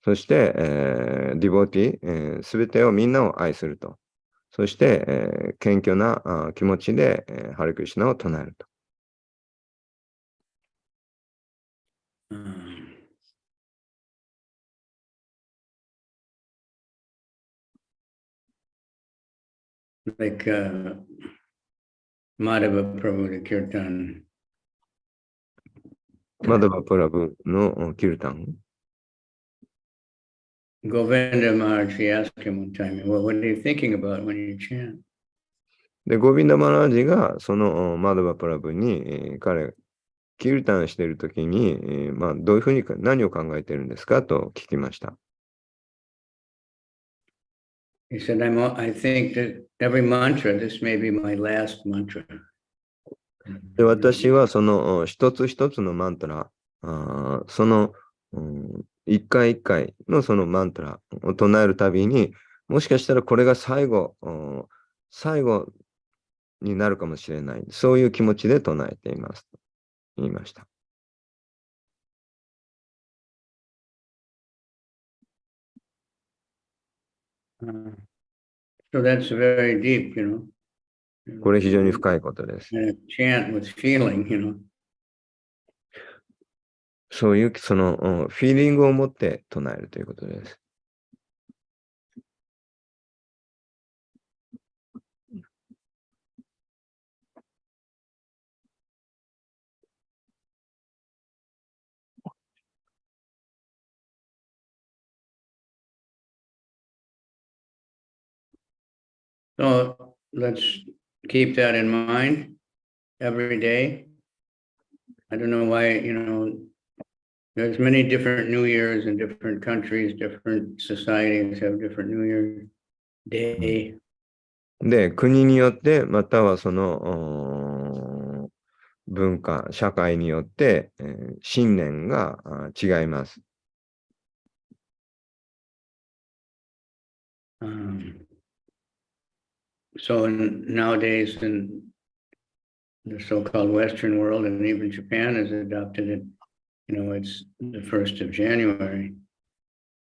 Speaker 3: そして、ディボティ、すべてをみんなを愛すると。そして、謙虚な気持ちで、ハレクリシュナを唱えると。
Speaker 5: Like Madhava Prabhu, the Kirtan.
Speaker 3: マダバプラブのキルタン。
Speaker 5: Govinda Maharaj, he asked him one time, well, what are you thinking about when you chant?
Speaker 3: で、ゴビンダ・マラージがそのマダバプラブに、彼、キルタンしているときに、どういうふうに何を考えているんですかと聞きました。
Speaker 5: He said, I think that every mantra, this may be my last mantra.
Speaker 3: で、私はその一つ一つのマントラ、その、一回一回のそのマントラを唱えるたびに、もしかしたらこれが最後になるかもしれない。そういう気持ちで唱えています。と言いました。
Speaker 5: So that's very deep,
Speaker 3: これ非常に深いことです。
Speaker 5: Chant with feeling,
Speaker 3: そういうそのフィーリングを持って唱えるということです。
Speaker 5: So let's keep that in mind every day. I don't know why, there's many different New Years in different countries, different societies have different New Year's Day.
Speaker 3: で、国によって、またはその文化、社会によって、信念が違います。
Speaker 5: So nowadays in the so-called Western world, and even Japan has adopted it, it's the 1st of January.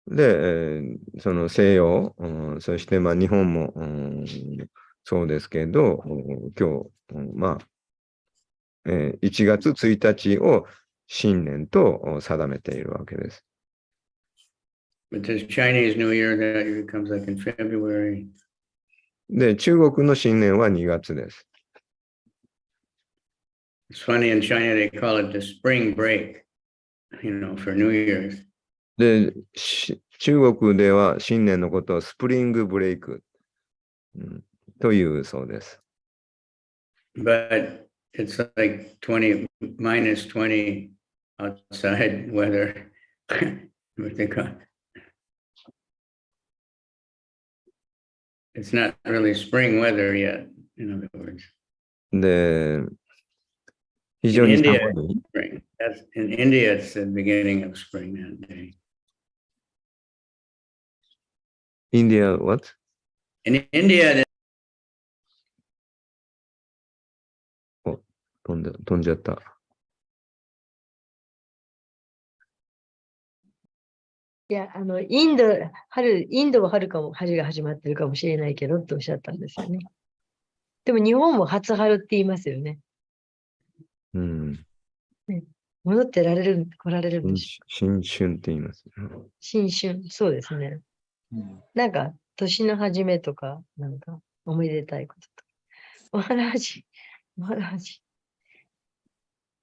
Speaker 3: で、その西洋、そしてまあ日本も、そうですけど、今日、1月1日を新年と定めているわけです。
Speaker 5: But this Chinese New Year, that year comes like in February.
Speaker 3: で、中国の新年は2月です。
Speaker 5: It's funny, in China, they call it the spring break, for New Year's.
Speaker 3: で、中国では新年のことをスプリングブレイク、というそうです。
Speaker 5: But it's like minus 20 outside weather. What they call it. It's not really spring weather yet, in other words.
Speaker 3: で、非常に寒い。
Speaker 5: In India, it's the beginning of spring that day.
Speaker 3: India, what?
Speaker 5: In India,
Speaker 3: 飛んじゃった。
Speaker 4: いや、インドは春が始まってるかもしれないけどっておっしゃったんですよね。でも日本も初春って言いますよね。
Speaker 3: うん。
Speaker 4: 戻って来られるんでしょ。
Speaker 3: 新春って言います。
Speaker 4: 新春、そうですね。なんか、年の初めとか、なんか、おめでたいこととか。お話。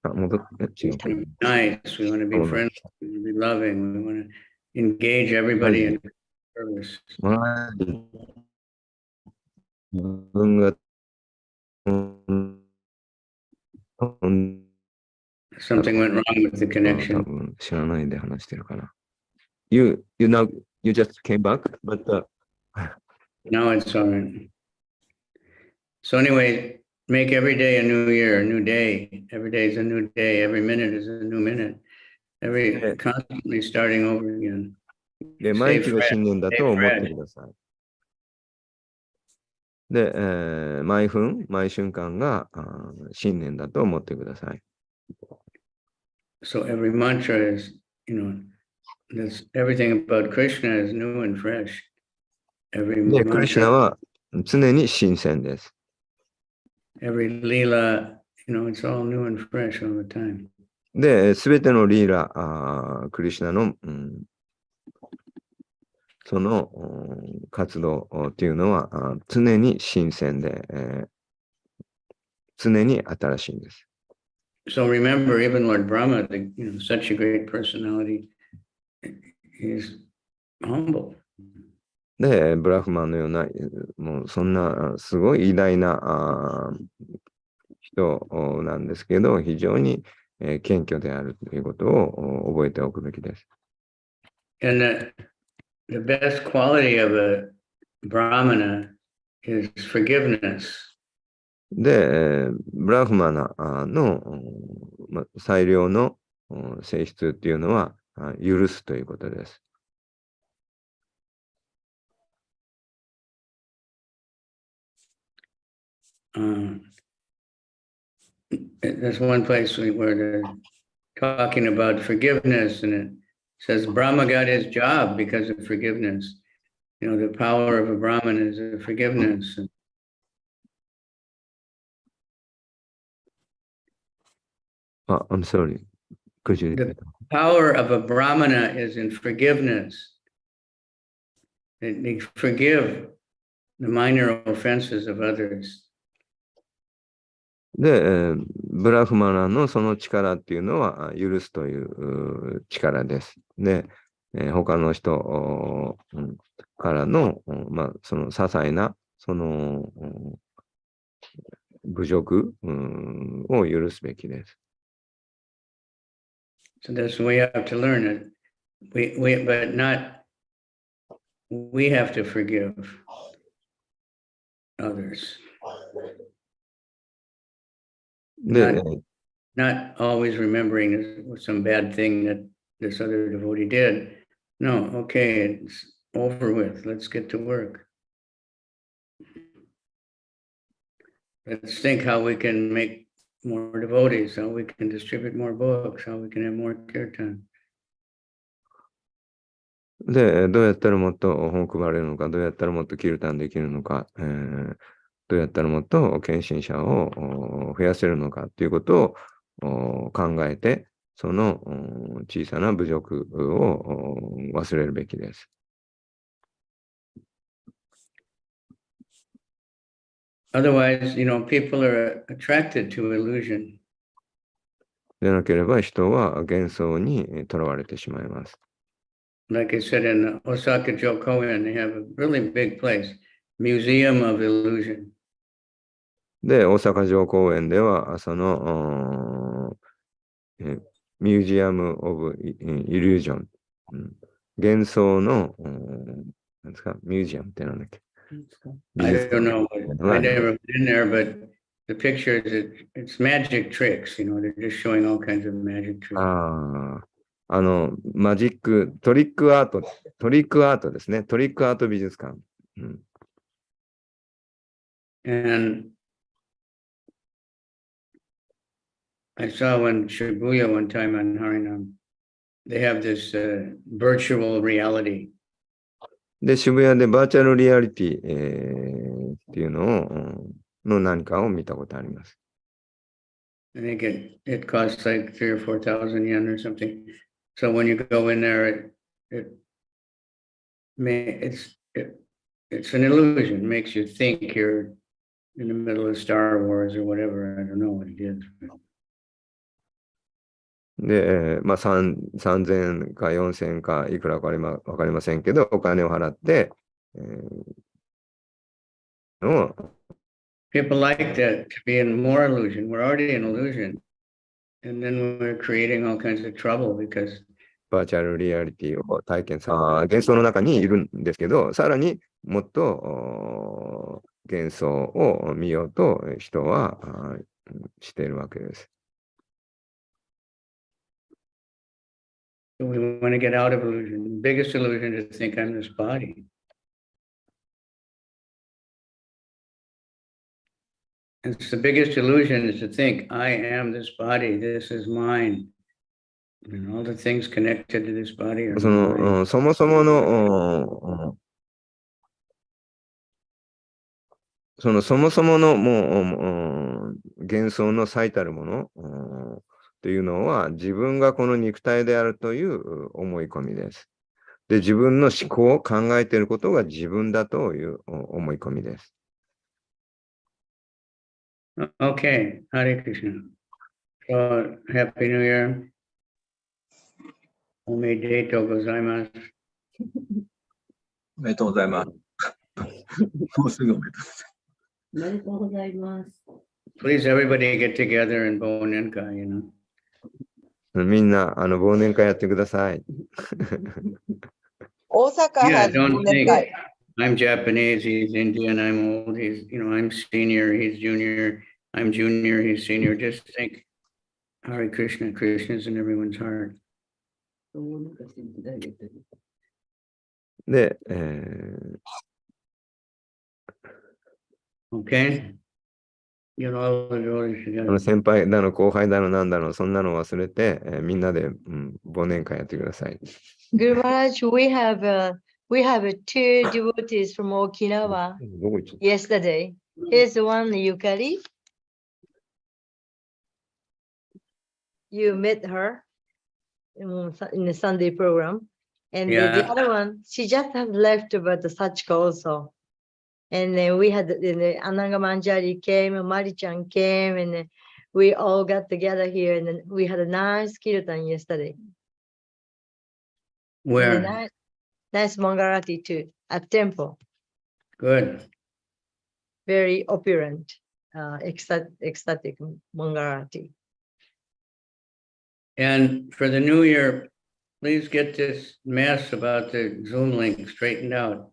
Speaker 3: あ、戻って、違う。
Speaker 5: nice. We want to be friendly. We want to be loving. We want to engage everybody in service.
Speaker 3: 自分が
Speaker 5: Something went wrong with the
Speaker 3: 多
Speaker 5: connection.
Speaker 3: 分知らないで話してるから。You just came back, but
Speaker 5: Now it's all right. So anyway, make every day a new year, a new day. Every day is a new day. Every minute is a new minute. Constantly starting over again.
Speaker 3: で、毎日が新年だと思ってください。で、毎分、毎瞬間が新年だと思ってください。
Speaker 5: So every mantra is, everything about Krishna is new and fresh.
Speaker 3: で、クリシュナは常に新鮮です。
Speaker 5: Every lila, it's all new and fresh all the time.
Speaker 3: で、すべてのリーラ、クリシュナの、その活動っていうのは常に新鮮で、常に新しいんです。
Speaker 5: So remember, even Lord Brahma, such a great personality, he's humble.
Speaker 3: で、ブラフマンのような、もうそんなすごい偉大な人なんですけど、非常に謙虚であるということを覚えておくべきです。
Speaker 5: And the best quality of a Brahmana is forgiveness.
Speaker 3: で、ブラフマナの最良の性質っていうのは許すということです。
Speaker 5: There's one place where they're talking about forgiveness, and it says Brahma got his job because of forgiveness. The power of a Brahman is forgiveness.
Speaker 3: I'm sorry. Could you repeat?
Speaker 5: The power of a Brahmana is in forgiveness. They forgive the minor offenses of others.
Speaker 3: で、ブラフマナのその力っていうのは許すという力です。で、他の人からの、その些細なその侮辱を許すべきです。
Speaker 5: So that's we have to learn it. But not, we have to forgive others.
Speaker 3: で、
Speaker 5: Not always remembering some bad thing that this other devotee did. No, okay, it's over with. Let's get to work. Let's think how we can make more devotees, how we can distribute more books, how we can have more kirtan.
Speaker 3: で、どうやったらもっと本配れるのか、どうやったらもっとキルタンできるのか、どうやったらもっと献身者を増やせるのかということを考えて、その小さな侮辱を忘れるべきです。
Speaker 5: Otherwise, people are attracted to illusion.
Speaker 3: でなければ人は幻想にとらわれてしまいます。
Speaker 5: Like I said, in Osaka Jokoen, they have a really big place, Museum of Illusion.
Speaker 3: で、大阪城公園では、その、ミュージアム・オブ・イリュージョン、幻想の、なんですか、ミュージアムってなんだっけ。
Speaker 5: I don't know. I never been there, but the pictures, it's magic tricks, they're just showing all kinds of magic tricks.
Speaker 3: マジック、トリックアートですね。トリックアート美術館。
Speaker 5: And I saw one Shibuya one time on Harinam. They have this virtual reality.
Speaker 3: で、渋谷でバーチャルリアリティ、っていうのを、の何かを見たことあります。
Speaker 5: I think it costs like 3,000 or 4,000 yen or something. So when you go in there, it's an illusion. It makes you think you're in the middle of Star Wars or whatever. I don't know what it is.
Speaker 3: で、3000か4000かいくらかわかりませんけど、お金を払って、
Speaker 5: People like that, to be in more illusion. We're already in illusion. And then we're creating all kinds of trouble because
Speaker 3: バーチャルリアリティを体験幻想の中にいるんですけど、さらにもっと幻想を見ようと人はしているわけです。
Speaker 5: So we want to get out of illusion. The biggest illusion is to think I'm this body. It's the biggest illusion is to think I am this body. This is mine. And all the things connected to this body are mine.
Speaker 3: そもそものもう幻想の最たるものというのは自分がこの肉体であるという思い込みです。で、自分の思考を考えていることが自分だという思い込みです。
Speaker 5: Okay, Hare Krishna. So, Happy New Year. Omedetou gozaimasu.
Speaker 1: おめでとうございます。もうすぐおめでとうございます。
Speaker 2: おめでとうございます。
Speaker 5: Please, everybody get together in Bonenka,
Speaker 3: みんな、忘年会やってください。
Speaker 7: 大阪
Speaker 5: Yeah,
Speaker 7: has
Speaker 5: don't think
Speaker 7: 忘年会。
Speaker 5: I'm Japanese, he's Indian, I'm old, I'm senior, he's junior, I'm junior, he's senior. Just think, Hare Krishna, Krishna's in everyone's heart.
Speaker 3: で、
Speaker 5: Okay? Get all the devotees together.
Speaker 3: 先輩だの後輩だのなんだのそんなの忘れて、みんなで、忘年会やってください。
Speaker 4: Guru Maharaj, we have two devotees from Okinawa
Speaker 3: どこ行っちゃった
Speaker 4: yesterday. Here's one, Yukari. You met her in the Sunday program. And the
Speaker 5: Yeah.
Speaker 4: other one, she just have left about the Sachika also. And then we had Ananga Manjari came, Mari-chan came, and then we all got together here, and then we had a nice kirtan yesterday.
Speaker 5: Where?
Speaker 4: And nice Mangalati too, at temple.
Speaker 5: Good.
Speaker 4: very opulent, ecstatic Mangalarati.
Speaker 5: And for the new year, please get this mess about the Zoom link straightened out.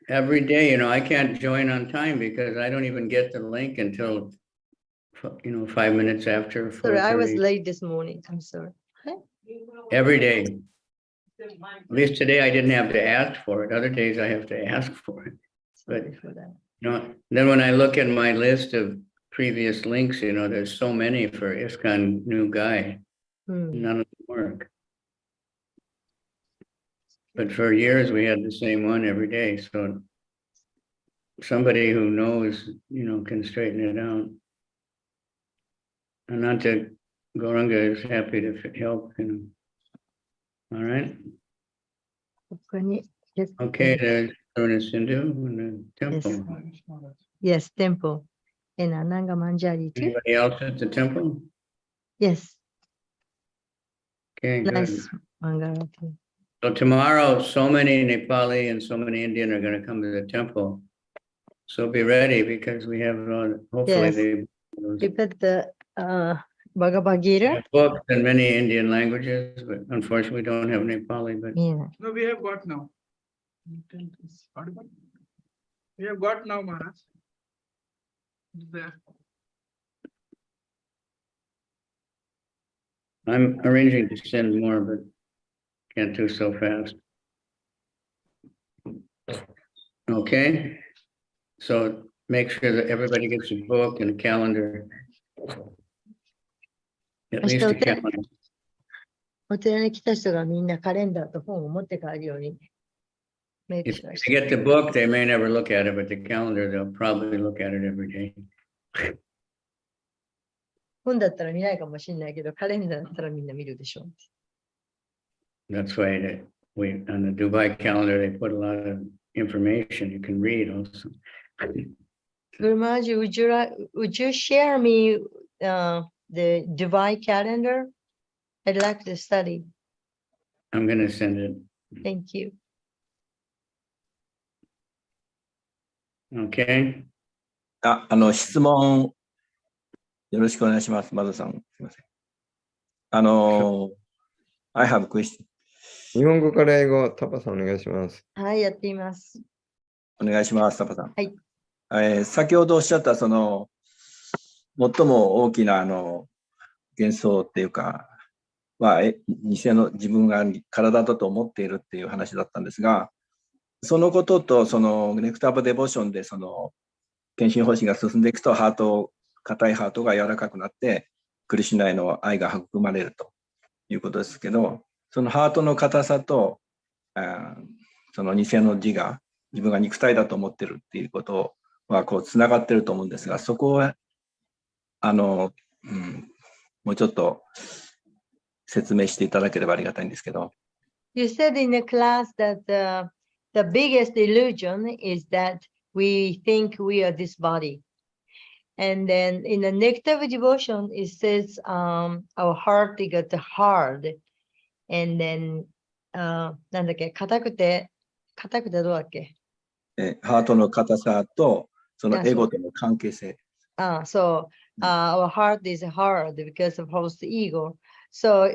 Speaker 5: Every day, I can't join on time because I don't even get the link until, 5 minutes after 4:30.
Speaker 4: Sorry, I was late this morning. I'm sorry.
Speaker 5: Every day. At least today I didn't have to ask for it. Other days I have to ask for it.
Speaker 4: Sorry for that.
Speaker 5: Then when I look at my list of previous links, there's so many for ISKCON new guy. None of them work. But for years we had the same one every day. So somebody who knows, can straighten it out. Ananta Gauranga is happy to help. All right. Okay, there's Karuna Sindhu in the temple.
Speaker 4: Yes, temple. And Ananga Manjari too.
Speaker 5: Anybody else at the temple?
Speaker 4: Yes,
Speaker 5: Okay, good.
Speaker 4: nice Mangalarati.
Speaker 5: So tomorrow, so many Nepali and so many Indian are going to come to the temple. So be ready because we have it on. Hopefully
Speaker 4: Yes.
Speaker 5: they
Speaker 4: We put the Bhagavad Gita.
Speaker 5: have books in many Indian languages, but unfortunately we don't have Nepali. But
Speaker 4: Yeah.
Speaker 7: No, we have got now. We have got now, Maharaj. It's there.
Speaker 5: I'm arranging to send more, but can't do so fast. Okay, so make sure that everybody gets a book and a calendar. At least a calendar.
Speaker 4: お寺に来た人がみんなカレンダーと本を持って帰るように。Make
Speaker 5: If
Speaker 4: sure.
Speaker 5: they get the book, they may never look at it, but the calendar, they'll probably look at it every day.
Speaker 4: 本だったら見ないかもしれないけど、カレンダーだったらみんな見るでしょう。
Speaker 5: That's why on the Dubai calendar, they put a lot of information you can read also.
Speaker 4: Guru Maharaj, would you share me the Dubai calendar? I'd like to study.
Speaker 5: I'm going to send it.
Speaker 4: Thank you.
Speaker 5: Okay.
Speaker 1: 質問、よろしくお願いします。マドさん、すみません。I have a question.
Speaker 3: 日本語から英語、タパさんお願いします。
Speaker 4: はい、やっています。
Speaker 1: お願いします、タパさん。
Speaker 4: はい。
Speaker 1: 先ほどおっしゃった、最も大きな幻想っていうか、偽の自分が体だと思っているっていう話だったんですが、そのことと、ネクターバデボーションで、献身方針が進んでいくと、硬いハートが柔らかくなって、クリシュナへの愛が育まれるということですけど、そのハートの硬さと、その偽の自我、自分が肉体だと思っているっていうことは、つながっていると思うんですが、そこは、もうちょっと説明していただければありがたいんですけど。
Speaker 4: You said in the class that the biggest illusion is that we think we are this body. And then in the negative devotion, it says our heart got hard. And then, なんだっけ、硬くてどうだっけ？
Speaker 1: ハートの硬さと、そのエゴとの関係性。
Speaker 4: So our heart is hard because of host ego. So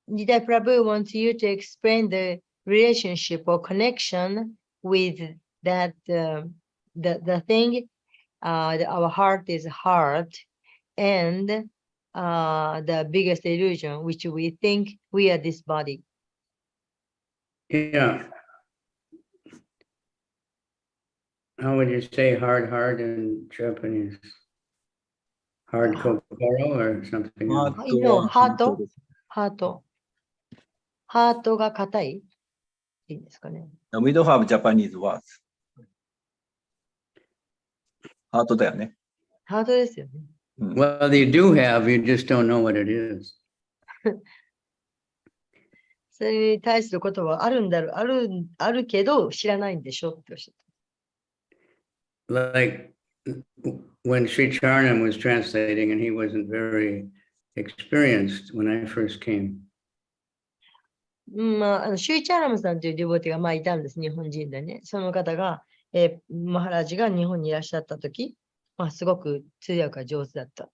Speaker 4: Nidai Prabhu wants you to explain the relationship or connection with that the thing. Our heart is hard, and the biggest illusion, which we think we are this body.
Speaker 5: Yeah. How would you say hard in Japanese? Hard kokoro or something else?
Speaker 4: No, heart. ハートが硬いいいですかね。
Speaker 1: We don't have Japanese words. ハートだよね。
Speaker 4: ハートですよね。
Speaker 5: Well, you do have, you just don't know what it is.
Speaker 4: それに対することはあるんだろう、あるけど知らないんでしょっておっしゃった。
Speaker 5: Like when Sri Charnam was translating and he wasn't very experienced when I first came.
Speaker 4: シュイチャーラムさんというディボティがいたんです、日本人でね。その方がマハラジが日本にいらっしゃったとき、すごく通訳が上手だった。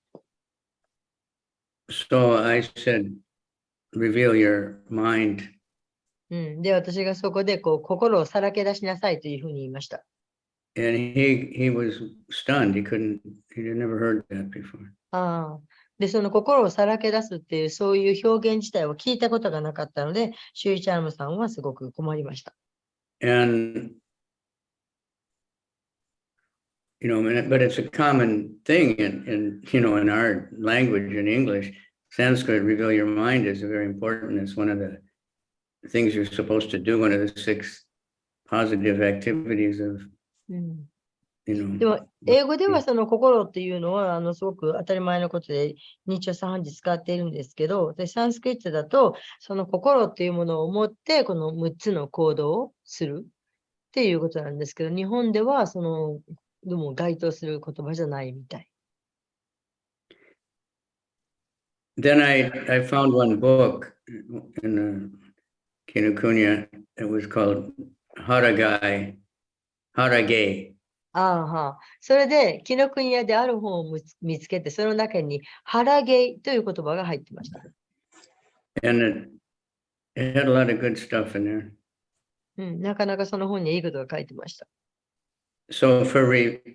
Speaker 5: So I said, reveal your mind.
Speaker 4: で、私がそこで心をさらけ出しなさいというふうに言いました。
Speaker 5: And he was stunned. He'd never heard that before.
Speaker 4: で、その心をさらけ出すっていう、そういう表現自体を聞いたことがなかったので、シュイチャームさんはすごく困りました。
Speaker 5: And, but it's a common thing in our language, in English. Sanskrit, reveal your mind, is very important. It's one of the things you're supposed to do, one of the 6 positive activities of,
Speaker 4: でも、英語ではその心っていうのは、すごく当たり前のことで、日朝三時使っているんですけど、で、サンスクリットだと、その心っていうものを持って、この6つの行動をするっていうことなんですけど、日本では、でも該当する言葉じゃないみたい。
Speaker 5: Then I found one book in Kinokuniya. It was called Haragay.
Speaker 4: それで、紀ノ国屋である本を見つけて、その中に、腹芸という言葉が入ってました。
Speaker 5: And it had a lot of good stuff in there.
Speaker 4: なかなかその本にいいことが書いてました。
Speaker 5: So for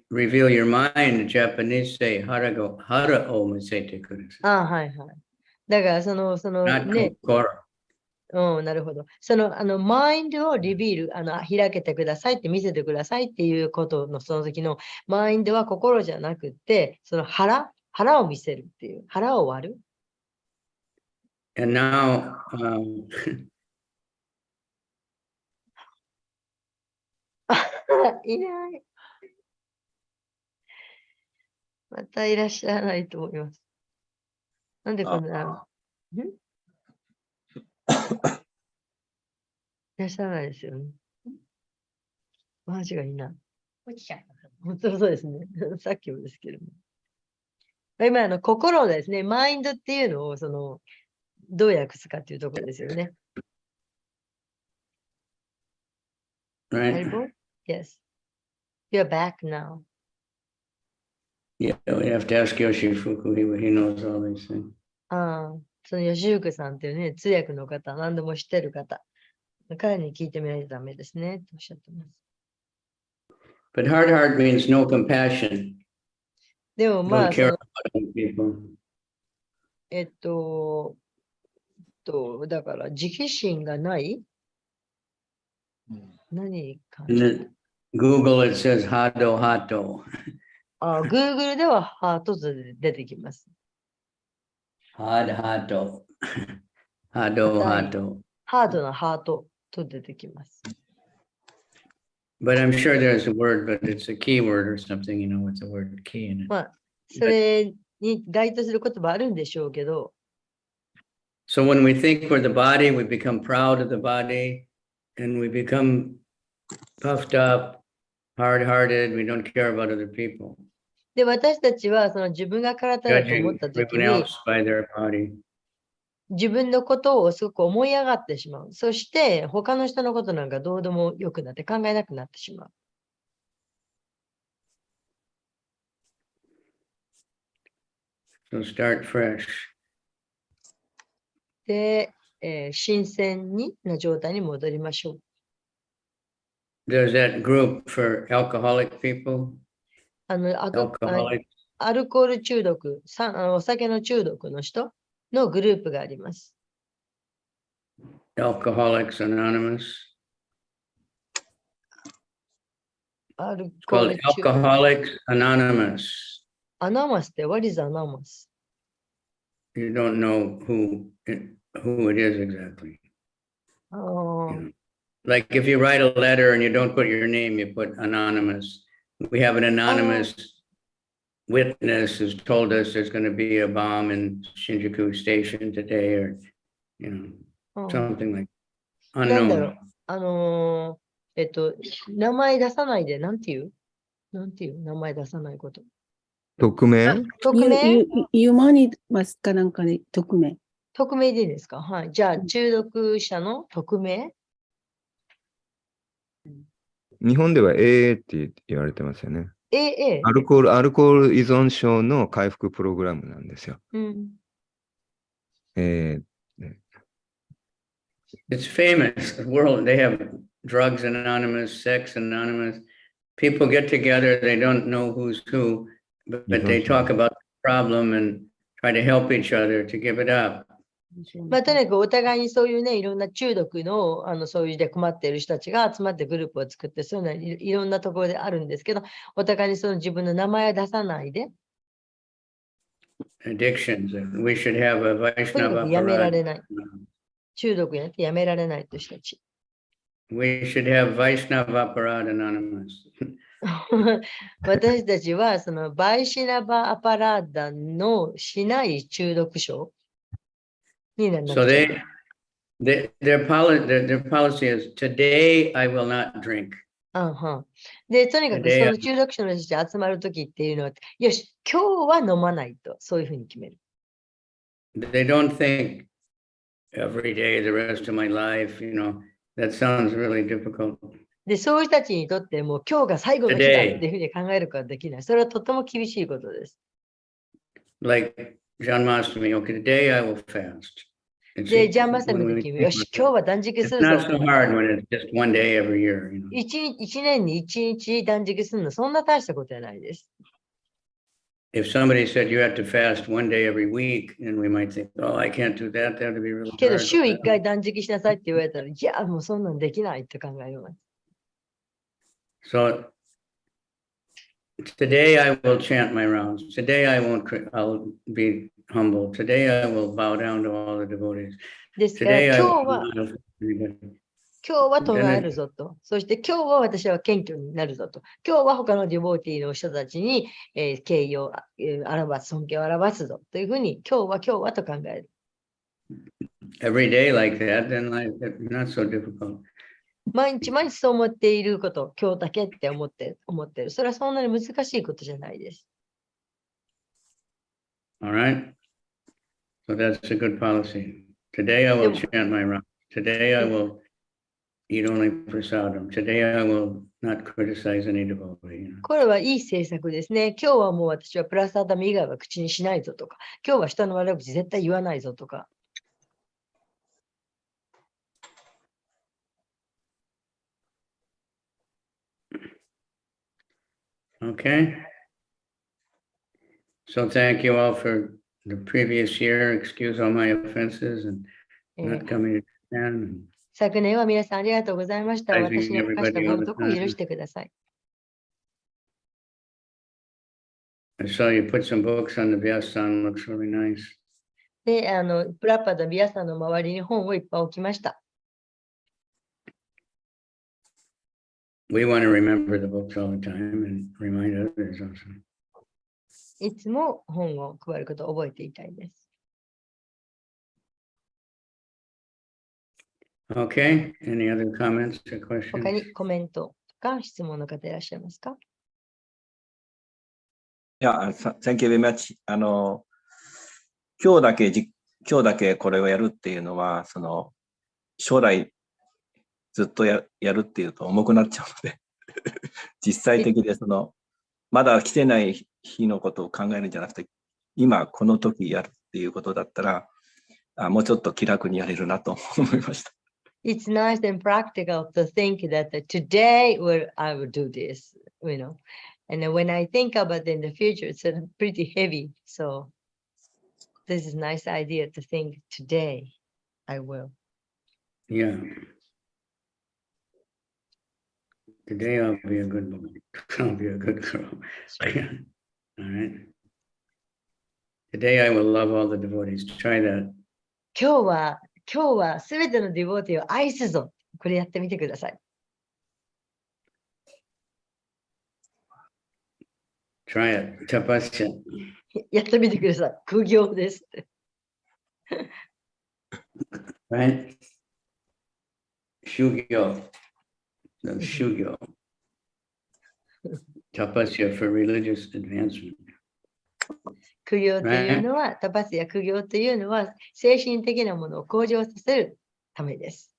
Speaker 5: reveal your mind, Japanese say hara o misete kudasai.
Speaker 4: はいはい。だから、ね。なるほど。マインドをリビール、開けてくださいって見せてくださいっていうことのその時のマインドは心じゃなくて、腹を見せるっていう、腹を割る。
Speaker 5: And now,
Speaker 4: いない。またいらっしゃらないと思います。なんでこんな。いらっしゃらないですよね。マジがいいな。本当そうですね。さっきもですけども。今、心ですね。マインドっていうのを、どう訳すかっていうところですよね。
Speaker 5: right?
Speaker 4: Yes. You're back now.
Speaker 5: Yeah, we have to ask Yoshifuku. He knows all these things.
Speaker 4: その吉福さんっていうね、通訳の方、何でも知ってる方。彼に聞いてみないとダメですね、とおっしゃってます。
Speaker 5: But hard heart means no compassion.
Speaker 4: でもまあ、
Speaker 5: Don't care about people.
Speaker 4: だから自己心がない何か。
Speaker 5: Google it says hado hato.
Speaker 4: Google ではハートと出てきます。
Speaker 5: Hard hato. Hado hato.
Speaker 4: ハードなハートと出てきます。
Speaker 5: But I'm sure there's a word, but it's a key word or something, with the word key in it.
Speaker 4: それに該当する言葉あるんでしょうけど。
Speaker 5: So when we think we're the body, we become proud of the body, and we become puffed up, hard-hearted, we don't care about other people.
Speaker 4: で、私たちは自分が体だと思ったときに、自分のことをすごく思い上がってしまう。そして、他の人のことなんかどうでもよくなって考えなくなってしまう。
Speaker 5: So start fresh.
Speaker 4: で、新鮮な状態に戻りましょう。
Speaker 5: There's that group for alcoholic people.
Speaker 4: アルコール中毒、お酒の中毒の人のグループがあります。
Speaker 5: Alcoholics Anonymous. It's called Alcoholics Anonymous.
Speaker 4: Anonymous って What is Anonymous?
Speaker 5: You don't know who it is exactly. Like if you write a letter and you don't put your name, you put anonymous. We have an anonymous witness who's told us there's going to be a bomb in Shinjuku Station today, or something like unknown.
Speaker 4: 名前出さないで、なんていう名前出さないこと。
Speaker 3: 匿名
Speaker 2: ユマニマスかなんかで匿名。
Speaker 4: 匿名でいいですか？はい。じゃあ、中毒者の匿名
Speaker 3: 日本では AA って言われてますよね。
Speaker 4: AA。
Speaker 3: アルコール依存症の回復プログラムなんですよ。
Speaker 5: It's famous. The world, they have drugs anonymous, sex anonymous. People get together, they don't know who's who, but they talk about the problem and try to help each other to give it up.
Speaker 4: まあ、とにかくお互いにそういうね、いろんな中毒の、そういうで困っている人たちが集まってグループを作って、そういうのはいろんなところであるんですけど、お互いにその自分の名前を出さないで。
Speaker 5: Addictions, and we should have a
Speaker 4: とにか
Speaker 5: Vaishnava
Speaker 4: くやめられ
Speaker 5: aparat.
Speaker 4: ない。中毒になってやめられないという人たち。
Speaker 5: We should have Vaishnava aparat anonymous.
Speaker 4: 私たちは、そのバイシナバアパラーダのしない中毒症になっちゃ
Speaker 5: So
Speaker 4: う。
Speaker 5: their policy is today I will not drink.
Speaker 4: で、とにかくその中毒者の人たち集まるときっていうのは、よし、今日は飲まないと、そういうふうに決める。
Speaker 5: They don't think every day the rest of my life, that sounds really difficult.
Speaker 4: で、そういう人たちにとってもう今日が最後の日だっていうふうに考えることはできない。それはとても厳しいことです。
Speaker 5: Like Janmashtami, okay, today I will fast.
Speaker 4: で、ジャンマスタミの時よし、今日は断食す
Speaker 5: It's
Speaker 4: るぞ。
Speaker 5: not so hard when it's just one day every year.
Speaker 4: 一年に一日断食するの、そんな大したことはないです。
Speaker 5: If somebody said you have to fast one day every week, and we might think, oh, I can't do that. That would be really
Speaker 4: けど、
Speaker 5: hard.
Speaker 4: 週1回断食しなさいって言われたら、いや、もうそんなんできないって考えます。
Speaker 5: So today I will chant my rounds. Today I'll be humble. Today I will bow down to all the devotees.
Speaker 4: ですから、
Speaker 5: Today I
Speaker 4: 今
Speaker 5: will
Speaker 4: 日は 今日は唱えるぞと。そして今日は私は謙虚になるぞと。今日は他のディボーティーの人たちに、敬意を表す、尊敬を表すぞというふうに、今日はと考える。
Speaker 5: every day like that, then life not so difficult.
Speaker 4: 毎日そう思っていること、今日だけって思ってる。それはそんなに難しいことじゃないです。
Speaker 5: All right. So that's a good policy. Today I will chant my rounds. Today I will eat only prasadam. Today I will not criticize any devotee.
Speaker 4: これはいい政策ですね。今日はもう私はプラサダム以外は口にしないぞとか、今日は人の悪口絶対言わないぞとか。
Speaker 5: Okay. So thank you all for the previous year. Excuse all my offenses and not coming to Japan.
Speaker 4: 昨年は皆さんありがとうございました。
Speaker 5: Thank you,
Speaker 4: 私の犯した
Speaker 5: everybody
Speaker 4: ご
Speaker 5: all
Speaker 4: 不
Speaker 5: the
Speaker 4: 徳を
Speaker 5: time.
Speaker 4: 許してください。
Speaker 5: I saw you put some books on the Vyasan. Looks really nice.
Speaker 4: で、プラッパダビアさんの周りに本をいっぱい置きました。
Speaker 5: We want to remember the books all the time and remind others also.
Speaker 4: いつも本を配ることを覚えていたいです。
Speaker 5: Okay. Any other comments or
Speaker 4: 他
Speaker 5: questions?
Speaker 4: にコメントとか質問の方いらっしゃいますか？
Speaker 1: いや、Thank you very much. 今日だけこれをやるっていうのは、将来ずっとやるっていうと重くなっちゃうので、実際的でまだ来てない日のことを考えるんじゃなくて、今この時やるっていうことだったら、もうちょっと気楽にやれるなと思いました。
Speaker 4: It's nice and practical to think that today I will do this, And then when I think about it in the future, it's pretty heavy. So this is a nice idea to think today I will.
Speaker 5: Yeah. Today I'll be a good boy. I'll be a good girl. All right. Today I will love all the devotees. Try that.
Speaker 4: 今日はすべてのディボーティーを愛すぞ。これやってみてください。
Speaker 5: Try it. Tapasya.
Speaker 4: やってみてください。苦行です。
Speaker 5: Right? Shugyo. The Shugyo. Tapasya for religious advancement.
Speaker 4: 苦行というのは、タパスや苦行というのは、精神的なものを向上させるためです。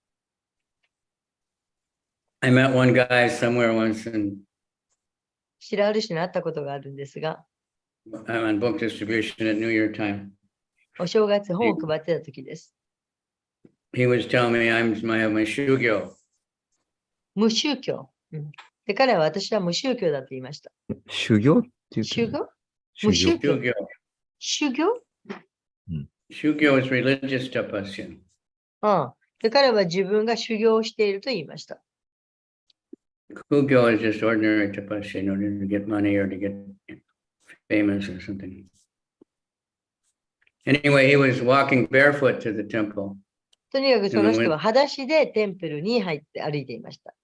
Speaker 5: I met one guy somewhere once, and
Speaker 4: 知ある人に会ったことがあるんですが、
Speaker 5: I'm on book distribution at New Year time.
Speaker 4: お正月本を配ってた時です。
Speaker 5: He was telling me I have my shugyo.
Speaker 4: 無宗教。で、彼は私は無宗教だと言いました。
Speaker 3: 修行って言う
Speaker 4: 修行
Speaker 3: 修
Speaker 4: 無宗
Speaker 3: 行。
Speaker 4: 教
Speaker 5: Shugyo.
Speaker 4: 修行
Speaker 5: Shugyo is religious tapasya.
Speaker 4: で、彼は自分が修行をしていると言いました。
Speaker 5: Kugyo is just ordinary tapasya in order to get money or to get famous or something. Anyway, he was walking barefoot to the temple.
Speaker 4: とにかくその人は裸足でテンプルに入って歩いていました。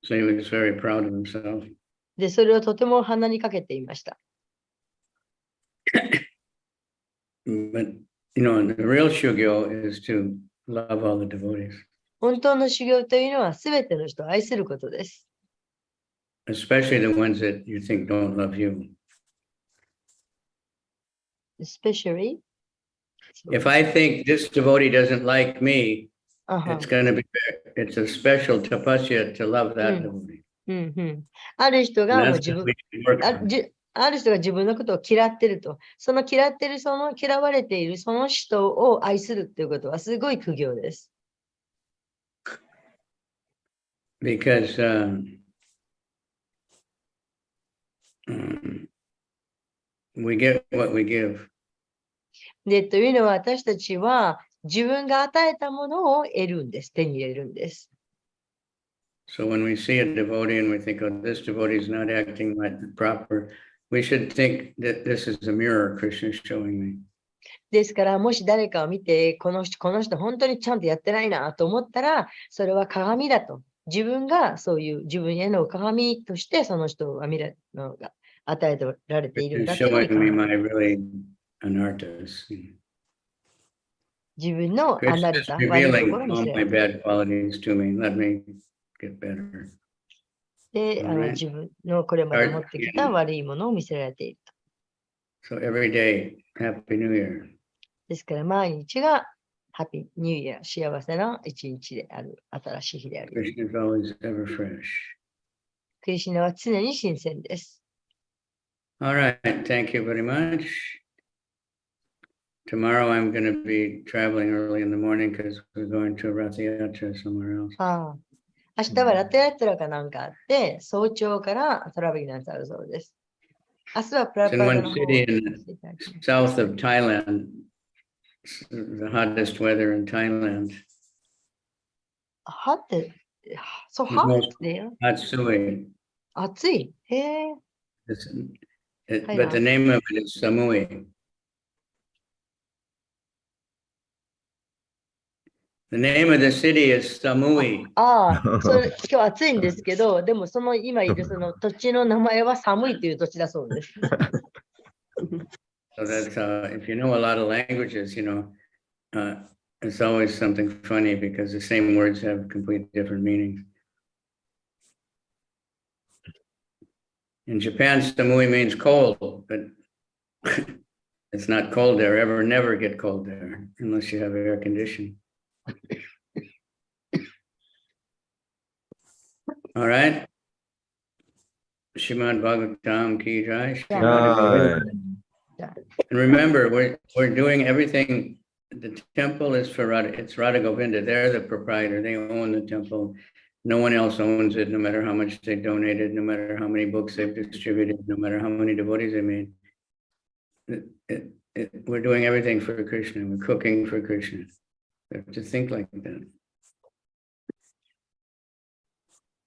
Speaker 5: So he was very proud of himself.
Speaker 4: で、それをとても鼻にかけていました。
Speaker 5: But, you know, the real shugyo is to love all the devotees,
Speaker 4: 本当の修行というのは全ての人を愛することです。
Speaker 5: especially the ones that you think don't love you.
Speaker 4: Especially?
Speaker 5: If I think this devotee doesn't like me,
Speaker 4: あは
Speaker 5: it's going to be, it's a special tapasya to love that devotee.
Speaker 4: ある人が
Speaker 5: And
Speaker 4: もう
Speaker 5: that's
Speaker 4: 自
Speaker 5: what
Speaker 4: 分
Speaker 5: we can work
Speaker 4: あ
Speaker 5: on.
Speaker 4: ある人が自分のことを嫌ってると、その嫌ってる、その嫌われているその人を愛するっていうことはすごい苦行です。
Speaker 5: Because we get what we give.
Speaker 4: で、というのは私たちは自分が与えたものを得るんです。手に入れるんです。
Speaker 5: So when we see a devotee and we think, oh, this devotee is not acting like proper, we should think that this is a mirror Krishna is showing me.
Speaker 4: ですから、もし誰かを見て、この人本当にちゃんとやってないなと思ったら、それは鏡だと。自分がそういう自分への鏡としてその人を見るのが与えられているん
Speaker 5: Krishna
Speaker 4: だ
Speaker 5: is
Speaker 4: というふう
Speaker 5: showing
Speaker 4: に
Speaker 5: me
Speaker 4: 考え
Speaker 5: my really anarthas.
Speaker 4: 自分のア
Speaker 5: Krishna
Speaker 4: ナル
Speaker 5: is
Speaker 4: タ、悪いとこ
Speaker 5: revealing
Speaker 4: ろを見
Speaker 5: all
Speaker 4: せら
Speaker 5: my
Speaker 4: れている。
Speaker 5: bad qualities to me. Let me get better.
Speaker 4: で、
Speaker 5: Alright.
Speaker 4: 自分のこれまで持ってきた悪いものを見せられていると。
Speaker 5: So every day, Happy New Year.
Speaker 4: ですから、毎日がハッピーニューイヤー、幸せな一日である、新しい日である。
Speaker 5: Krishna is always ever fresh.
Speaker 4: クリシュナは常に新鮮です。
Speaker 5: All right. Thank you very much. Tomorrow I'm going to be traveling early in the morning because we're going to Rath Yatra somewhere else.
Speaker 4: 明日はラテヤトラかなんかあって、早朝からトラベリングなんてあるそうです。明日はプラ
Speaker 5: It's
Speaker 4: パ
Speaker 5: in
Speaker 4: ー
Speaker 5: one
Speaker 4: ドの方
Speaker 5: city in south of Thailand. It's the hottest weather in Thailand.
Speaker 4: はって、そう、
Speaker 5: It's
Speaker 4: は
Speaker 5: most
Speaker 4: って、
Speaker 5: Matsui.
Speaker 4: 暑い。へえ。
Speaker 5: But the name of it is Samui. The name of the city is Samui.
Speaker 4: それ今日暑いんですけど、でもその今いるその土地の名前は寒いという土地だそうです。
Speaker 5: So that's if you know a lot of languages, you know, it's always something funny because the same words have completely different meanings. In Japan, Samui means cold, but it's not cold there. Never get cold there unless you have air conditioning. All right. Shrimad Bhagavatam ki jai. And remember, we're doing everything. The temple is for Radha. It's Radha Govinda. They're the proprietor. They own the temple. No one else owns it, no matter how much they donated, no matter how many books they've distributed, no matter how many devotees they made. We're doing everything for Krishna. We're cooking for Krishna. We have to think like that.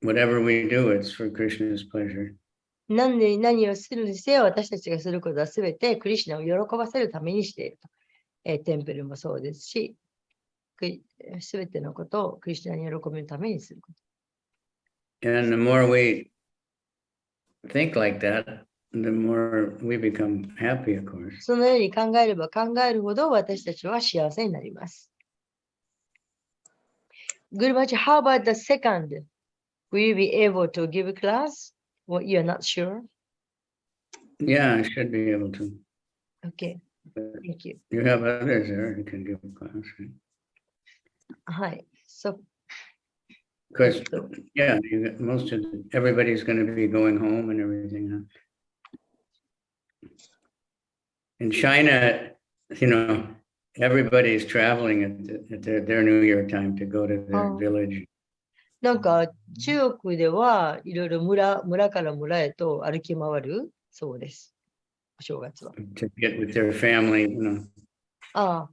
Speaker 5: Whatever we do, it's for Krishna's pleasure.
Speaker 4: 何をするにせよ、私たちがすることはすべてクリシュナを喜ばせるためにしていると。テンプルもそうですし、すべてのことをクリシュナに喜ぶためにすること。
Speaker 5: And the more we think like that, the more we become happy, of course.
Speaker 4: そのように考えれば考えるほど私たちは幸せになります。Gurumaji, how about the second? Will you be able to give a class? Well, you're not sure?
Speaker 5: Yeah, I should be able to.
Speaker 4: Okay, thank you.
Speaker 5: You have others there who can give a class. Right?
Speaker 4: はい。So,
Speaker 5: Because, yeah, most of everybody's going to be going home and everything. Huh? In China, everybody's traveling at their New Year time to go to their village.
Speaker 4: なんか中国ではいろいろ村から村へと歩き回るそうです。お正月は。
Speaker 5: To get with their family,
Speaker 4: ああ、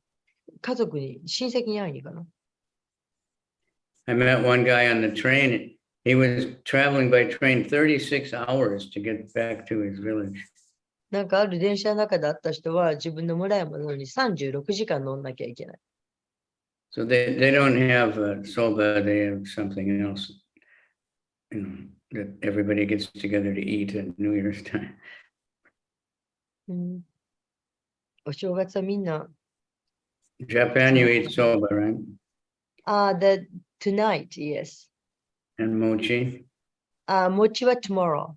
Speaker 4: 家族に、親戚に会いに行かな。
Speaker 5: I met one guy on the train. He was traveling by train 36 hours to get back to his village.
Speaker 4: なんかある電車の中で会った人は自分の村へ戻るのに36時間乗んなきゃいけない。
Speaker 5: So they don't have soba, they have something else, that everybody gets together to eat at New Year's time.
Speaker 4: お正月はみんな。
Speaker 5: Japan, you eat soba, right?
Speaker 4: Tonight, yes.
Speaker 5: And mochi?
Speaker 4: Mochi wa tomorrow.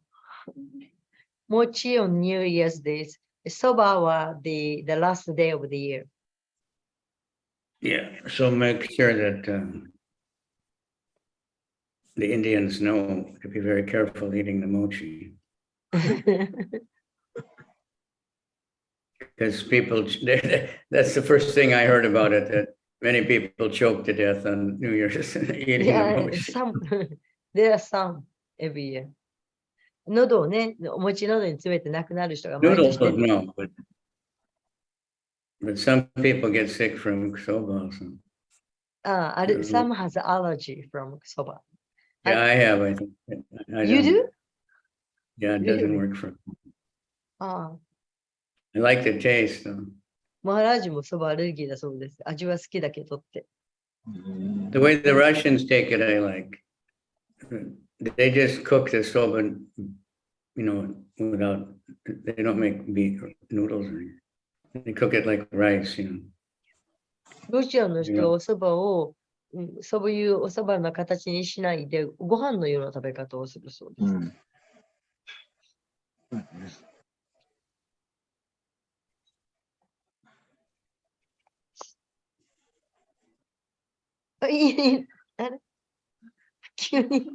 Speaker 4: Mochi on New Year's Day. Soba wa the last day of the year.
Speaker 5: Yeah, so make sure that the Indians know to be very careful eating the mochi. Because people, that's the first thing I heard about it, that many people choke to death on New Year's eating the mochi.
Speaker 4: There are some every year. 喉をね、お餅喉に詰めて亡くなる人が毎
Speaker 5: Noodles
Speaker 4: 年出て
Speaker 5: no, but some people get sick from soba also.
Speaker 4: Some has allergy from soba.
Speaker 5: Yeah, I have, I think.
Speaker 4: You do?
Speaker 5: Yeah, it doesn't work for me.
Speaker 4: ああ、
Speaker 5: I like the taste though.
Speaker 4: マハラージもそばアレルギーだそうです。味は好きだけどって。
Speaker 5: The way the Russians take it, I like. They just cook the soba, without, they don't make meat or noodles or anything. They cook it like rice,
Speaker 4: ロシアの人はおそばを、そういうおそばの形にしないで、ご飯のような食べ方をするそうです。あれ急に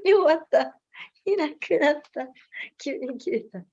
Speaker 4: 終わった。いなくなった。急に切れた。